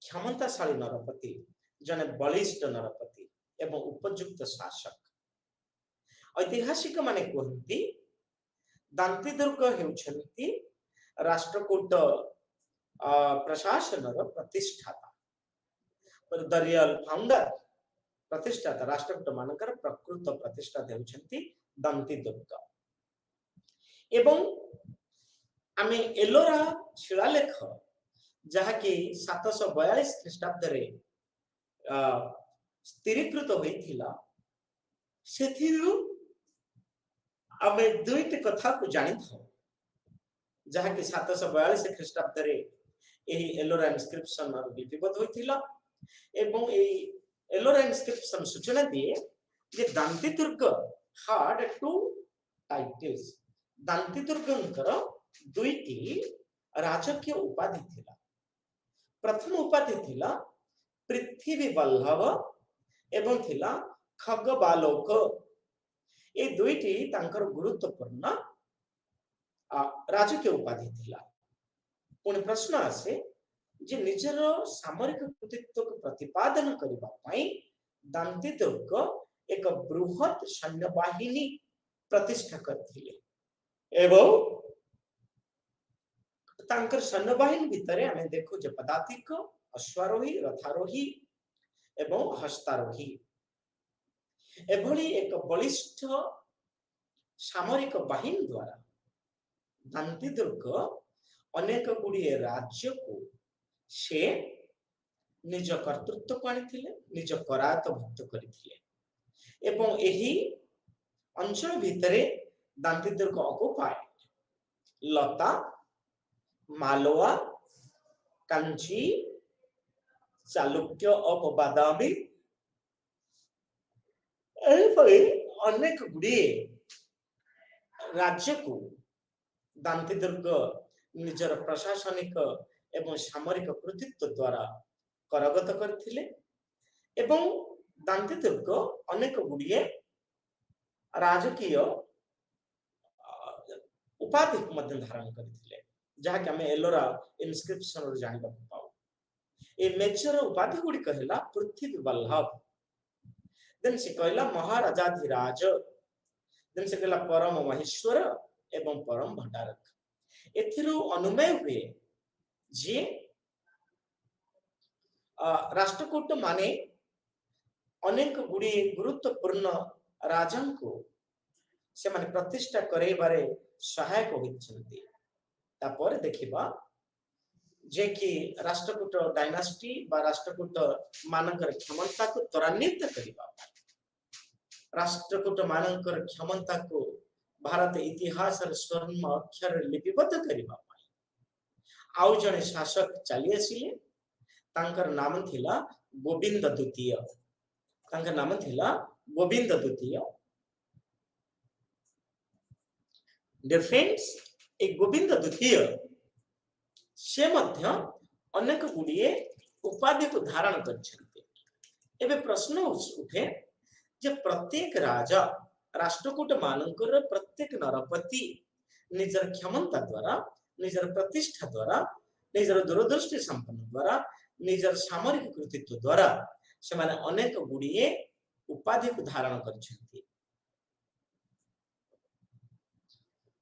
क्षमताशाली नरपति, जने बलिष्ठ नरपति एवं उपयुक्त शासक। ऐतिहासिक माने कहती दांती दुर्ग हेउछंती राष्ट्रकूट प्रशासन प्रतिष्ठाता, द रियल फाउंडर प्रतिष्ठाता राष्ट्रकूट मानकर प्रकृत प्रतिष्ठाता हेउछंती दांती दुर्ग। एवं आमे एलोरा शिलालेख जहाँकि 742 ख्रीष्टाब्द रे स्थिरीकृत होइथिला, सेथिरु आमे दुईटी कथा को जानि थाउ। जहाँकि 742 ख्रीष्टाब्द रे एही एलोरा इनस्क्रिप्शन लिपिबद्ध होइथिला एवं एही एलोरा इनस्क्रिप्शन सूचना दिए जे दांती दुर्ग had two titles। दांती दुर्गंकर दुईटी राजकीय उपाधि थिला। प्रथम उपाधि थिला पृथ्वी वल्लभ एवं थिला खगबालोक। ए दुईटी तांकर गुरुत्वपूर्ण राजकीय उपाधि थिला। पुणी प्रश्न आसे जे निजर सामरिक कृतित्व को प्रतिपादन करबा पई दांती दुर्ग एक बृहत सैन्य बाहिनी प्रतिष्ठा करथिले एवं तांकर सैन्य बाहिनी भितरे हमें देखो जे पदातिक, अश्वारोही, रथारोही एवं हस्तारोही एभली एक बलिष्ठ सामरिक बाहिनी द्वारा दांती दुर्ग अनेक गुड़िए राज्य को से निज कर्तृत्व को आनिथिले, निज करायत भुक्त करिथिले एवं एही अंचल भितरे Dantidurga occupy Lata, Malwa, Kanchi, Chalukya of Badami एपरि अनेक गुड़िए राज्य को दांती दुर्ग निजर प्रशासनिक एवं सामरिक कृतित्व द्वारा करगत करथिले एवं दांती दुर्ग अनेक गुड़िए राजकीय उपाधि मध्य धारण करथिले, जहाँ कि हमें एलोरा इनस्क्रिप्शन जानिबा पाऊ। ए मेचर उपाधि गुड़ी कहला पृथ्वी वल्लभ, देन से कहला महाराजाधिराज, देन से कहला परम महेश्वर एवं परम भंडारक। एथिरु अनुमेय हुए जे राष्ट्रकूट माने अनेक गुड़ी गुरुत्वपूर्ण राजा को से माने प्रतिष्ठा करे बारे सहायक होइछन्ति। तापर देखिबा जे कि राष्ट्रकूट डायनास्टी बा राष्ट्रकूट मानकर क्षमता को त्वरान्वित करिबा, राष्ट्रकूट मानकर क्षमता को भारत इतिहास स्वर्ण अक्षर लिपिबद्ध करिबा आउ जने शासक चली आसिले, तांकर नाम थिला गोविंद द्वितीय। तांकर नाम थिला गोविंद द्वितीय। डियर फ्रेंड्स, ए गोविंद द्वितीय से मध्य अनेक गुड़िए उपाधि को धारण करछन्ते। एबे प्रश्न उठे जे प्रत्येक राजा राष्ट्रकूट मानकर प्रत्येक नरपति निजर क्षमता द्वारा, निजर प्रतिष्ठा द्वारा, निजर दूरदृष्टि संपन्न द्वारा, निजर सामरिक कृतित्व द्वारा से माने अनेक गुड़िए उपाधि को धारण करछन्ते।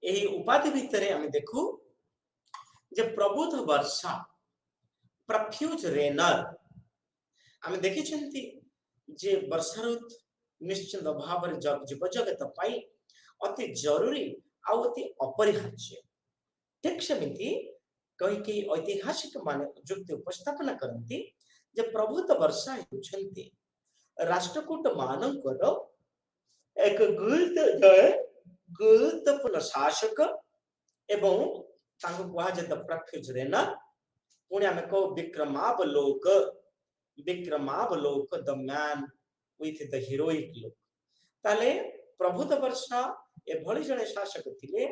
एही उपाधि भितरे आमे देखू जे प्रबुद्ध वर्षा प्रफ्यूज रेनर आमे देखिछन्ती जे वर्षा ऋतु निश्चित भाव रे जीव जगत पाई अति जरूरी आ अति अपरिहार्य। ठीक सेमिति कई ऐतिहासिक माने युक्ति उपस्थापना करती जे प्रबुद्ध वर्षा हेउछन्ती राष्ट्रकूट मानकर एक गुरुत्वपूर्ण शासक एवं तांको कुहा जे द प्रफ्यूज रेनर। पुणे आमे को Vikramavaloka the man with the heroic look. ताले प्रबुद्ध वर्षा ए भली जने शासक थिले,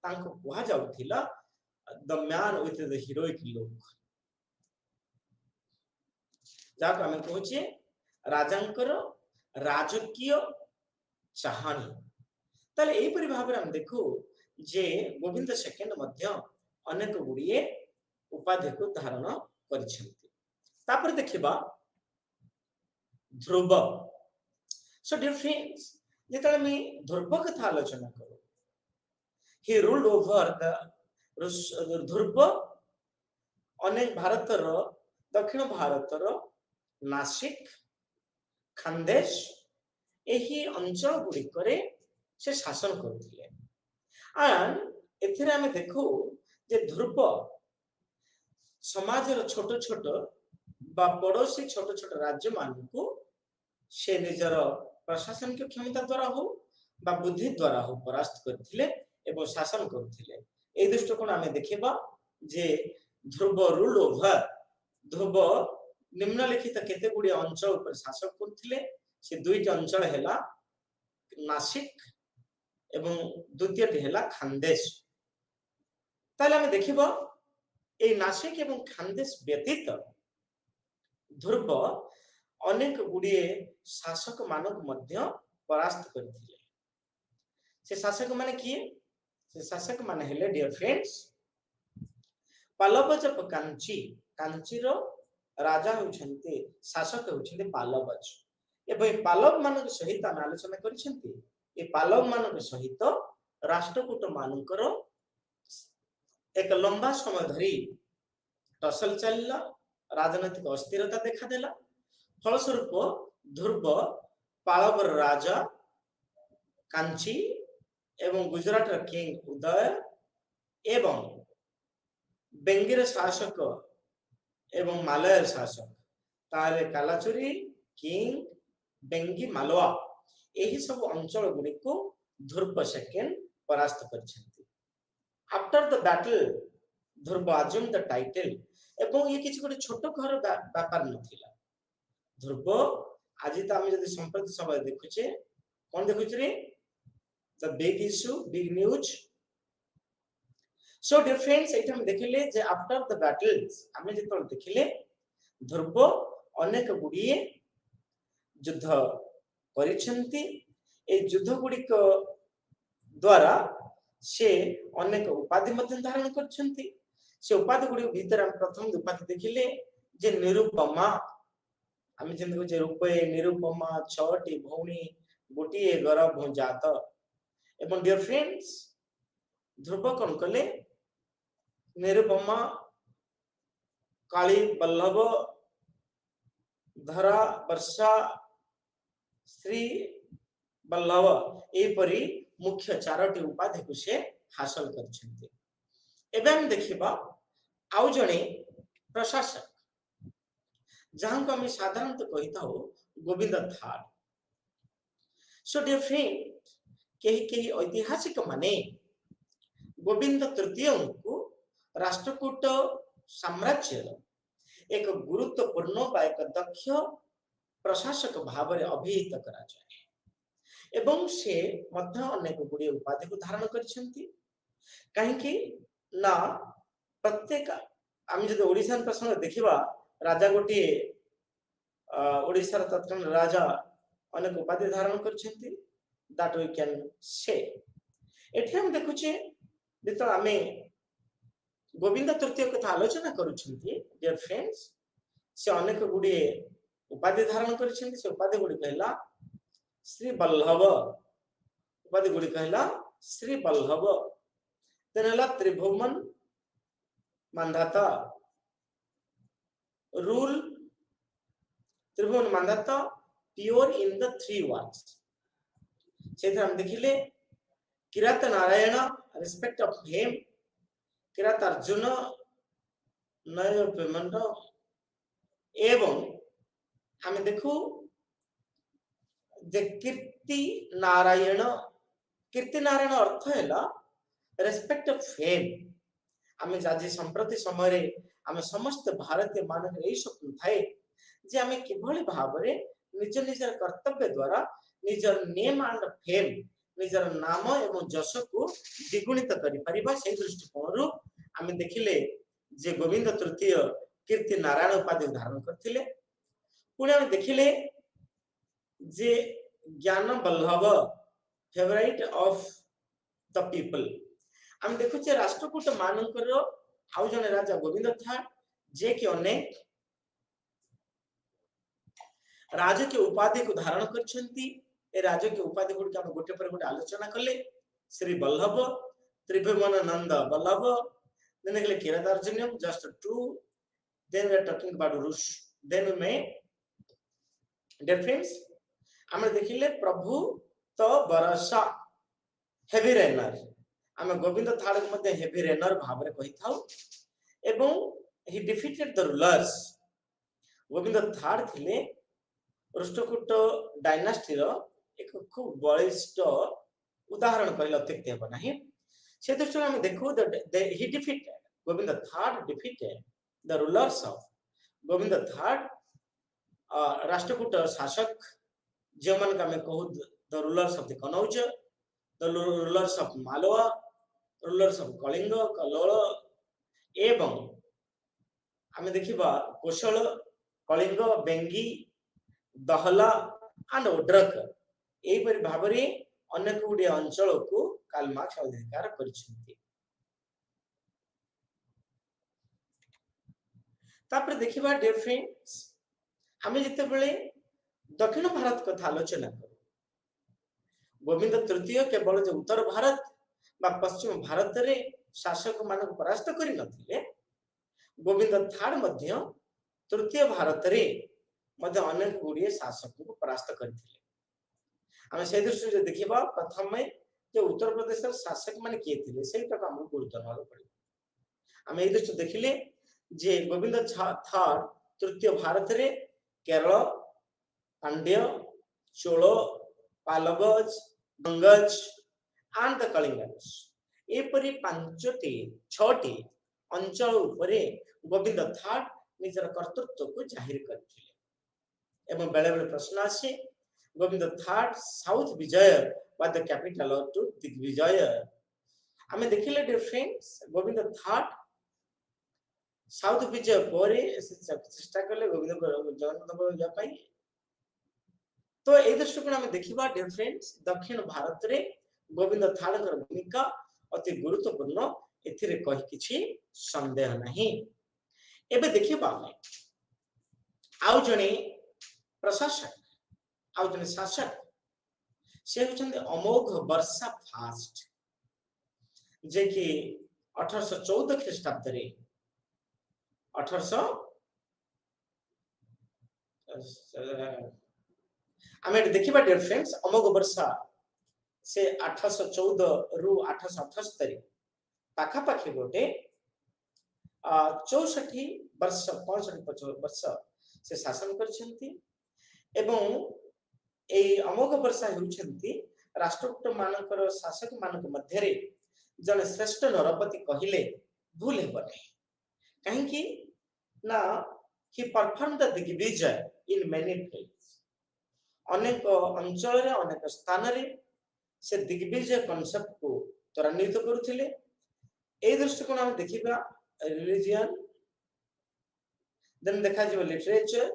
तांको कुहा जाउथिला the man with the heroic look, जाको आमे कहूचे राजांकर राजकीय चाहानी। ताले एही परि भाबरे हम देखू जे गोविंद सेकेंड मध्य अनेक गुड़िए उपाधि को धारण करिसेंती। तापर देखिबा ध्रुव। सो डियर फ्रेंड्स, जेतले मैं ध्रुव कथा आलोचना करू, ही रूल्ड ओवर द ध्रुव अनेक भारतर दक्षिण भारतर नासिक खानदेश एही अंचल गुड़ी करे से शासन करथिले। एंड एथिरे हमें देखू जे ध्रुव समाजर छोट छोट बा पड़ोसी छोट छोट राज्य मानकू से निजर प्रशासनिक क्षमता द्वारा हो बा बुद्धि द्वारा हो परास्त करथिले एवं शासन करथिले। ए दृष्टिकोण हमें देखिबा जे ध्रुव रूल ओवर, ध्रुव निम्नलिखित केते गुडी अंचल पर शासन करथिले। से दुईटी अंचल हेला नासिक एवं द्वितीयटी हेला खानदेश। ताले हमें देखिबा ए नासिक एवं खानदेश व्यतीत ध्रुव अनेक गुड़िए शासक मानक मध्य परास्त करथिले। से शासक माने किए? से शासक माने हेले डियर फ्रेंड्स पालवज कांची। कांची रो राजा होछन्ते, शासक होछन्ते पालवज। एवं पालव मानक सहित हम आलोचना करिसेंती। ए पालव मानक सहित राष्ट्रकूट मानकर एक लंबा समय धरी टसल चलला, राजनैतिक अस्थिरता देखा देला। फलस्वरूप ध्रुव पालवर राजा कांची एवं गुजरात किंग उदय एवं बेंगीर शासक एवं मालयर शासक तारे कालाचुरी किंग बेंगी मालवा एही सब अंचल गुडी को ध्रुव सेकेंड परास्त करछन्ती। After the battle Dhruva assume the title एवं ये किछि गोटे छोट घर व्यापार नथिला। ध्रुव आज तो आम जब संप्रति समय देखुचे कौन देखुचे रे the big issue big news. So dear friends एटा हम देखिले जे आफ्टर द बैटल्स आमे जेतल देखिले ध्रुव अनेक गुड़िए युद्ध करिसेंती। ए युद्ध गुडी को द्वारा से अनेक उपाधि मध्य धारण करछन्ती। से उपाधि गुडी भीतर हम प्रथम उपाधि देखिले जे निरुपमा आम जमी रूपे निरुपमा छटी भौणी गोटे गर्भ जात एवं डियर फ्रेंड्स ध्रुव कौन कले निरुपमा काली बल्लभ धरा वर्षा श्री बल्लभ एपरी मुख्य चारोटी उपाधि को से हासिल करछन्ते। एबे हम देखिबा आउ जणे प्रशासक जहां को हम साधारणतः कहिता हो गोविंद थाड़। सो डियर फ्रेंड कही ऐतिहासिक माने गोविंद तृतीय को राष्ट्रकूट साम्राज्य एक गुरुत्वपूर्ण बा एक दक्ष प्रशासक भाव में अभिहित करा जाए एवं से मध्य अनेक गुड़िए उपाधि को धारण करछन्ती। कहीं ना प्रत्येक आम जो ओडिशान प्रसंग देखिबा राजा गोटे ओडिशार तत्कालीन राजा अनेक उपाधि धारण करछन्ती दैट वी कैन से। एठी हम देखुचे जेतो आमे गोविंद तृतीय कथा आलोचना करूछन्ती डियर फ्रेंड्स से अनेक गुड़िए उपाधि धारण करछन्ती। से उपाधि गुड़ी कहला श्री बल्लभ उपाधि गुड़ी कहला श्री बल्लभ तेनला Tribhuvan Mandhata rule Tribhuvan Mandhata pure in the three words से हम देखिले Kirat Narayan respect of him Kirat Arjun नय पेमेंट एवं हम देखू जे कीर्ति नारायण अर्थ है रेस्पेक्ट ऑफ फेम। आम आज संप्रति समय आम समस्त भारतीय मानक यही स्वप्न थाए जे आम किभली भाव में निज निजर कर्तव्य द्वारा निजर नेम एंड फेम निजर नाम एवं जश को द्विगुणित करिपरिबा से दृष्टिकोण आम देखिले जे गोविंद तृतीय कीर्ति नारायण उपाधि धारण करथिले। पुणे आम देखिले जे Gyan Ballabh favourite of the people. आम देखुचे राष्ट्रकूट मानकर आउ जने राजा गोविंद थाड़ जे कि अनेक राजकीय उपाधि को धारण करछन्ती। ए राजकीय उपाधि गुड के हम गोटे पर गोटे आलोचना कले। श्री बल्लभ त्रिभुवन नंद बल्लभ then देखले Kiratarjuniyam just two then we are talking about rush then we may dear friends हम देखिले प्रभु तो बरसा हेवी रेनर आम गोविंद थाड़ के मध्य हेवी रेनर भाव में कहि थाउ एवं he defeated the rulers। Govind थाड़ थिले राष्ट्रकूट डायनास्टी रो एक खूब बलिष्ठ उदाहरण कहले अत्युक्ति हेबो नाही। से दृष्टि हम देखु he defeated Govind थाड़ defeated the rulers of Govind थाड़ Rashtrakuta शासक जो मन का मैं कहू the rulers of the Kannauj the rulers of Malwa rulers of Kalinga कल्लोल एवं हम देखिबा कोशल कलिंग बेंगी दहला एंड ओड्रक एही परि भाबरे अनेक गुडी अंचल को कालमार्क्स अधिकार करिसेंती। तापर देखिबा डियर फ्रेंड्स हमें जते बेले दक्षिण भारत कथा आलोचना करू गोविंद तृतीय केवल जो उत्तर भारत बा पश्चिम भारत रे शासक मानक परास्त करि नथिले गोविंद थाड़ मध्य तृतीय भारत रे मध्य अनेक गुडी शासक को परास्त करथिले। हम से दृष्टि से देखिबा प्रथम में जो उत्तर प्रदेश शासक माने किए थिले सेटा हम गुरुत्व नर पड़े। हम ए दृष्टि देखिले जे गोविंद थाड़ तृतीय भारत रे केरल पांड्य चोल पालवज गंगज एंड द कलिंगज एपरी पांचटी छटी अंचल उपरे गोविंद थाड़ निजर कर्तृत्व को जाहिर करथिले। एवं बेले बेले प्रश्न आसे गोविंद थाड़ साउथ विजय was the capital to दिग्विजय। हमें देखिले डियर फ्रेंड्स गोविंद थाड़ साउथ विजय परे चेष्टा कले गोविंद जगन्नाथ को जा पाई। तो ए दृष्टिकोण हम देखिबा डियर फ्रेंड्स दक्षिण भारत रे गोविंद थाड़ कर भूमिका अति गुरुत्वपूर्ण एथिरे कहि किछि संदेह नहीं। एबे देखिबा आउ जने प्रशासक आउ जने शासक से होचंदे अमोघ वर्षा फास्ट जे कि 1814 ख्रीष्टाब्द रे 1800 आमे देखिबा डियर फ्रेंड्स अमोघ वर्षा से 1814 रु 1878 पाखा पाखी गोटे 64 वर्ष 65 वर्ष से शासन करछंती एवं ए अमोघ वर्षा हेउछंती राष्ट्रकूट मानकर शासक मानक मध्य रे जने श्रेष्ठ नरपति कहिले भूल हेबो नै कहीं कि ना he performed the Digvijay in many places अनेक अंचल रे अनेक स्थान रे से दिग्विजय कांसेप्ट को त्वरान्वित करुथिले ए दृष्टिकोण हम देखिबा रिलीजियन देन देखा जिवो लिटरेचर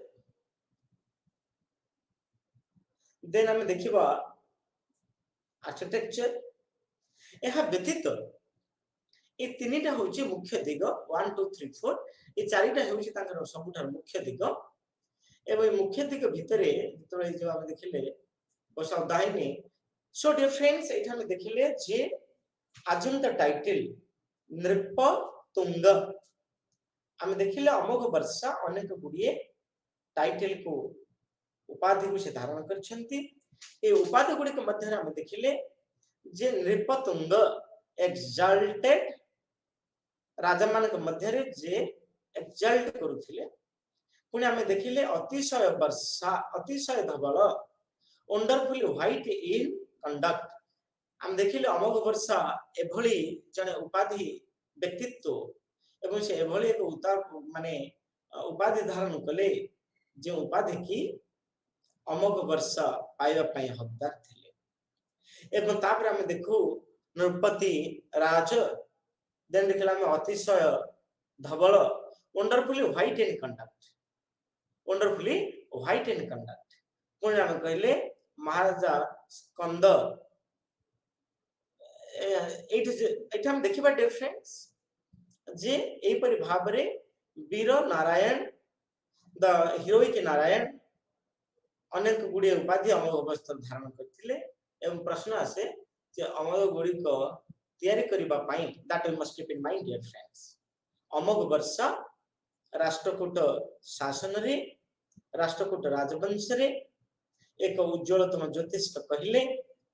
देन हम देखिबा आर्किटेक्चर एहा व्यतीत ए तीनटा होची मुख्य दिग 1 2 3 4 ए चारिटा होची तांकर सबुठार मुख्य दिग एवं मुख्य दिग भितरे तो जो हम देखिले बसा दाहिनी सो डियर फ्रेंड्स एठा हम देखिले जे आजुन द टाइटल नृप तुंग हम देखिले अमोघ वर्षा अनेक गुडिए टाइटल को उपाधि को से धारण करछंती ए उपाधि गुडी के मध्य हम देखिले जे नृपतुंग एक्सल्टेड राजा मान के मध्य रे जे एक्सल्ट करूथिले पुणी आमे देखिले अतिशय वर्षा अतिशय धवल वंडरफुली व्हाइट इन कंडक्ट हम देखिले अमोघ वर्षा एभली जने उपाधि व्यक्तित्व एवं से एभली एक माने उपाधि धारण कले जे उपाधि की अमोघ वर्षा पाइबा पई हकदार थिले एवं तापर हम देखु नृपति राज देन देखला हम अतिशय धवल wonderfully white in conduct wonderfully white in conduct पुणी हम कहले महाराजा स्कंद एट हम देखिबा डियर फ्रेंड्स जे एई परि भाबरे वीर नारायण द हीरोइक नारायण अनेक गुडी उपाधि अमोघ अवस्था धारण करथिले एवं प्रश्न आसे जे अमोघ गुडी को तयारी करिबा पई that we must keep in mind dear friends Amoghavarsha Rashtrakuta शासन रे राष्ट्रकूट राजवंश रे एक उज्जवलतम ज्योतिष कहले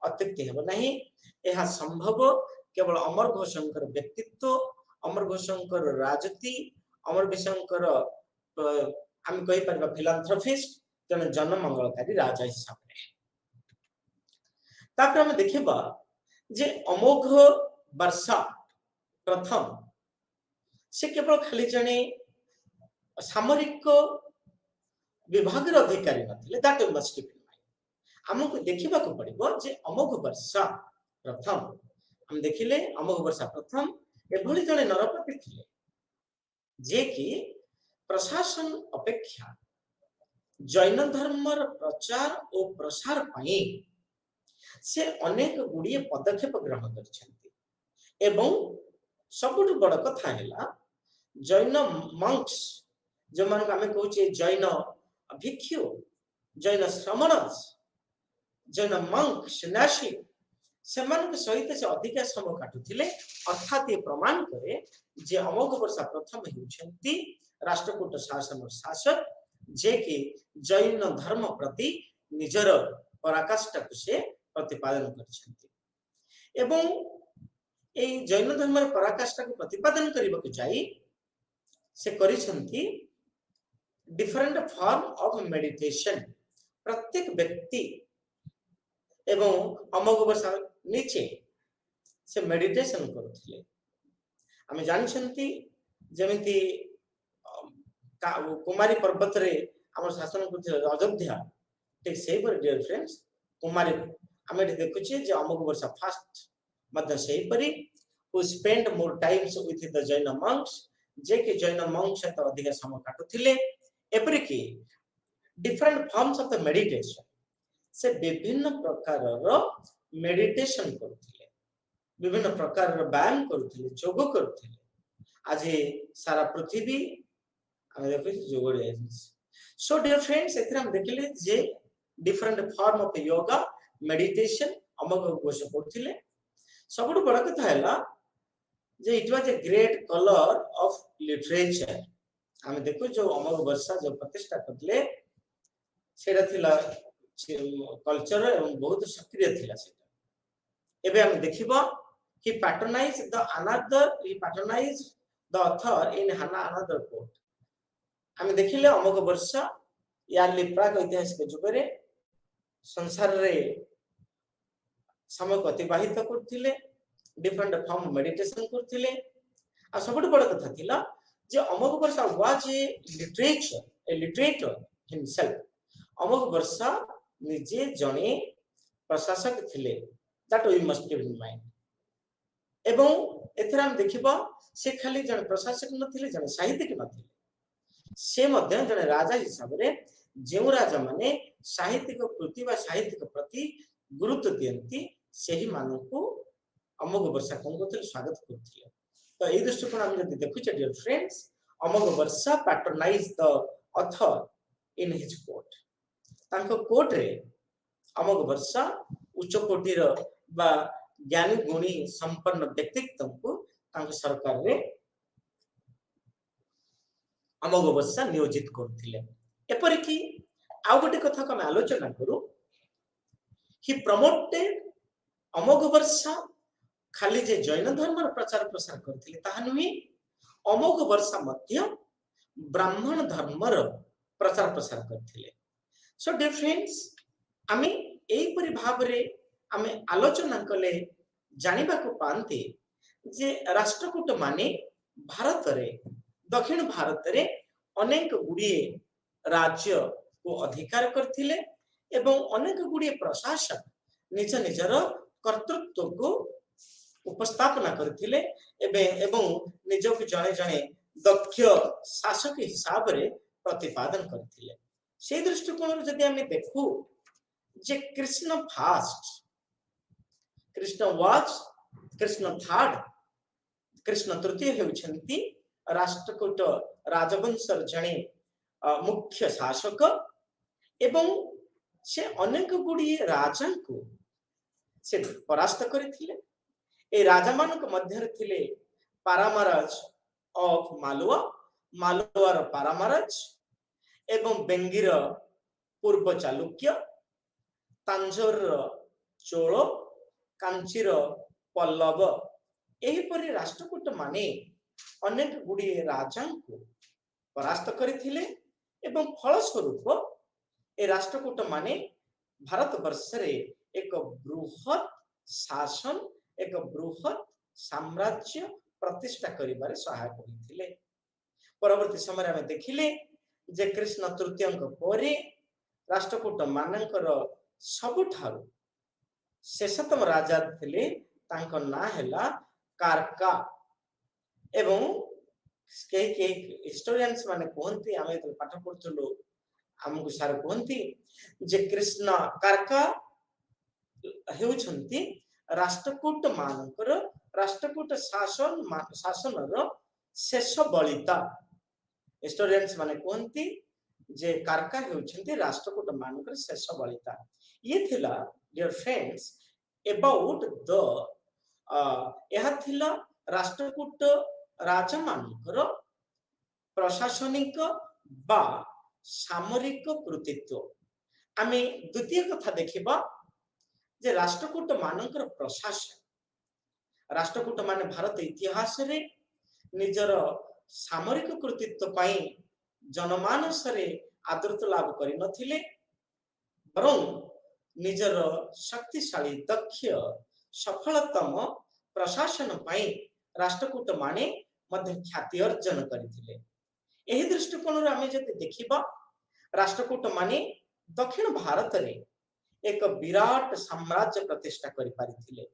अत्युक्ति हेब नहीं यह संभव केवल अमर घोषंकर व्यक्तित्व अमर घोषंकर राजनीति अमर घोषंकर हम कहि परबा फिलांथ्रोपिस्ट जन जनमंगलकारी राजा हिसाब रे तापर हम देखिबा जे अमोघ वर्षा प्रथम से केवल खाली जने सामरिक विभाग अधिकारी नथिले that we must keep in mind हमको देखिबा को पड़िबो जे अमोघ वर्षा प्रथम हम देखिले अमोघ वर्षा प्रथम एभली जने नरपति थिले जे कि प्रशासन अपेक्षा जैन धर्मर प्रचार और प्रसार पई से अनेक गुडी पदक्षेप ग्रहण करछंती एवं सबुठ बड़ कथा हैला जैन मंक्स जो मान को हमें कहूचे जैन भिक्षु जैन श्रमणस जैन मंक सन्यासी से मान के सहित से अधिक समय काटुथिले अर्थात ये प्रमाण करे जे अमोघ वर्षा प्रथम हेउछंती राष्ट्रकूट शासन शासक जे कि जैन धर्म प्रति निजर पराकाष्ठा को से प्रतिपादन करछंती एवं ए जैन धर्म पराकाष्ठा को प्रतिपादन करबा के जाई से करिसंती डिफरेंट फॉर्म ऑफ मेडिटेशन प्रत्येक व्यक्ति एवं अमोघ वर्षा नीचे से मेडिटेशन करुथिले हमें जानिसंती जेमिति कुमारी पर्वत रे हमर शासन करथिले अयोध्या ठीक सेही पर डियर फ्रेंड्स कुमारी हमें देखुचे जे अमोघ वर्षा फास्ट मध्य सेही परी who spent more times with the Jain monks जे कि जैन monks से तो अधिक समय काटुथिले एपरि कि different forms of the meditation से विभिन्न प्रकार रो मेडिटेशन करुथिले विभिन्न प्रकार रो व्यायाम करुथिले योग करुथिले आज सारा पृथ्वी हमें देखि जोगड़ी सो डियर फ्रेंड्स एथरे हम देखिले जे different form of yoga meditation अमोघ घोष करथिले सबुठ बड़ कथा हैला जे it was a great colour of literature हम देखो जो अमोघ वर्षा जो प्रतिष्ठा करले सेरा थिला कल्चर एवं बहुत सक्रिय थिला सेटा एबे हम देखिबा he patronized the another he patronized the author in another quote हम देखिले अमोघ वर्षा यारली प्राग ऐतिहासिक जुगरे संसार रे समय को अतिबाहित करथिले डिफरेंट फॉर्म मेडिटेशन करथिले आ सबट बड़ कथा थिला जे अमोघ वर्षा वाज ए लिटरेटर हिमसेल्फ अमोघ वर्षा निजे जने प्रशासक थिले that we must keep in mind एवं एथरा हम देखिबा से खाली जने प्रशासक नथिले जने साहित्यिक नथिले से मध्य जने राजा हिसाब रे जेउ राजा माने साहित्यिक कृति बा साहित्यिक प्रति गुरुत्व दियंती सेही मानकु अमोघ वर्षा कोंगोतल स्वागत करथिले तो एई दृष्टिकोण हम जदि देखुचे dear friends Amoghavarsha patronize the author in his court तांको कोर्ट रे अमोघ वर्षा उच्च कोटिर बा ज्ञानी गुणी संपन्न व्यक्तित्व को तांको सरकार रे अमोघ वर्षा नियोजित करथिले एपरि कि आउ गोटे कथा को हम आलोचना करू ही प्रमोटेड अमोघ वर्षा खाली जे जैन धर्म प्रचार प्रसार करथिले ताहा नुही अमोघ वर्षा मध्य ब्राह्मण धर्म प्रचार प्रसार करथिले सो डियर फ्रेंड्स आमे एई परि भाव रे आमे आलोचना कले जानिबा को पांते जे राष्ट्रकूट माने भारत रे दक्षिण भारत रे अनेक गुड़िए राज्य को अधिकार करथिले एवं अनेक गुड़िए प्रशासक निज निजर कर्तृत्व को उपस्थापना करथिले एवं निजक जने जने दक्ष शासक हिसाब रे प्रतिपादन करथिले से दृष्टिकोण जदि हम देखू जे Krishna first Krishna was Krishna third Krishna तृतीय हेउछंती राष्ट्रकूट राजवंशर जने मुख्य शासक एवं से अनेक गुड़ी राजा को से परास्त करथिले ए राजा मानक मध्य थिले पारामाराज ऑफ मालवा मालवार पारामाराज एवं बेंगीर पूर्व चालुक्य तांजोर चोल कांचीर पल्लव एहिपरि राष्ट्रकूट माने अनेक गुड़ी राजा को परास्त करथिले एवं फलस्वरूप ए राष्ट्रकूट माने भारत वर्ष रे एक बृहत शासन एक बृहत साम्राज्य प्रतिष्ठा करिबारे सहायक होइथिले परवर्ती समय में देखिले जे कृष्ण तृतीय परे राष्ट्रकूट मानकर सबुठारु शेषतम राजा थिले तांको ना हैला कारका एवं के हिस्टोरियंस माने कहंती आमे तो पाठ पढुथलो हमकु सार कहंती जे कृष्ण कारका हेउछंती राष्ट्रकूट मानकर राष्ट्रकूट शासनर शेष बलिता हिस्टोरियंस माने कहंती जे कारका हेउछंती राष्ट्रकूट मानकर शेष बलिता ये थिला डियर फ्रेंड्स अबाउट द यह थिला राष्ट्रकूट राजा मानकर प्रशासनिक बा सामरिक कृतित्व आमे द्वितीय कथा देखिबा जे राष्ट्रकूट मानकर प्रशासन राष्ट्रकूट माने भारत इतिहास रे निजर सामरिक कृतित्व पाई जनमानस रे आदृत लाभ करि नथिले बरं निजर शक्तिशाली दक्ष सफलतम प्रशासन पाई राष्ट्रकूट माने मध्य ख्याति अर्जन करथिले एही दृष्टिकोण रे आमे जति देखिबा राष्ट्रकूट माने दक्षिण भारत रे एक विराट साम्राज्य प्रतिष्ठा करि पारिथिले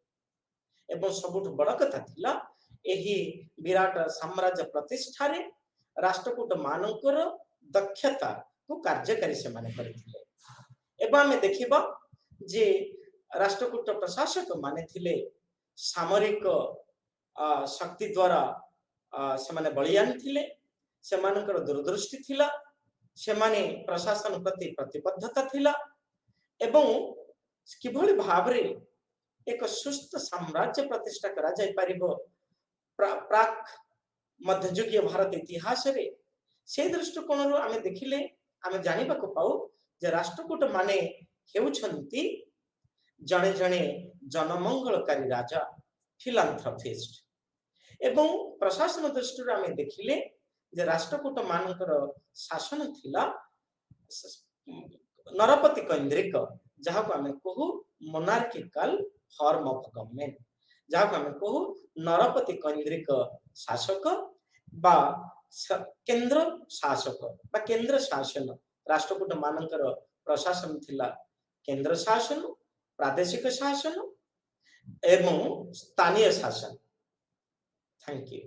एवं सबुठ बड़ कथा थिला एही विराट साम्राज्य प्रतिष्ठा रे राष्ट्रकूट मानकर दक्षता को कार्यकारी से माने करथिले एवं आमे देखिबा जे राष्ट्रकूट प्रशासक माने थिले सामरिक शक्ति द्वारा से माने बलियान थिले से मानकर दूरदृष्टि थिला सेमाने प्रशासन प्रति प्रतिबद्धता थिला एवं किभଳି भाबरे एक सुस्थ साम्राज्य प्रतिष्ठा करा जाय परिबो प्राक मध्ययुगीय भारत इतिहास रे से दृष्टिकोण आमे देखिले आमे जानिबा को पाऊ जे राष्ट्रकूट माने हेउछंती जणे जणे जनमंगलकारी राजा फिलांथ्रोपिस्ट एवं प्रशासन दृष्टि आमे देखिले जे राष्ट्रकूट मानकर शासन थिला नरपति केंद्रिक जहाँ को आमे कहू मोनार्किकल फॉर्म ऑफ गवर्नमेंट जहाँ को आमे कहू नरपति केंद्रिक शासक बा केंद्र शासक बा केंद्र शासन राष्ट्रकूट मानकर प्रशासन थिला केंद्र शासन प्रादेशिक शासन एवं स्थानीय शासन। Thank you.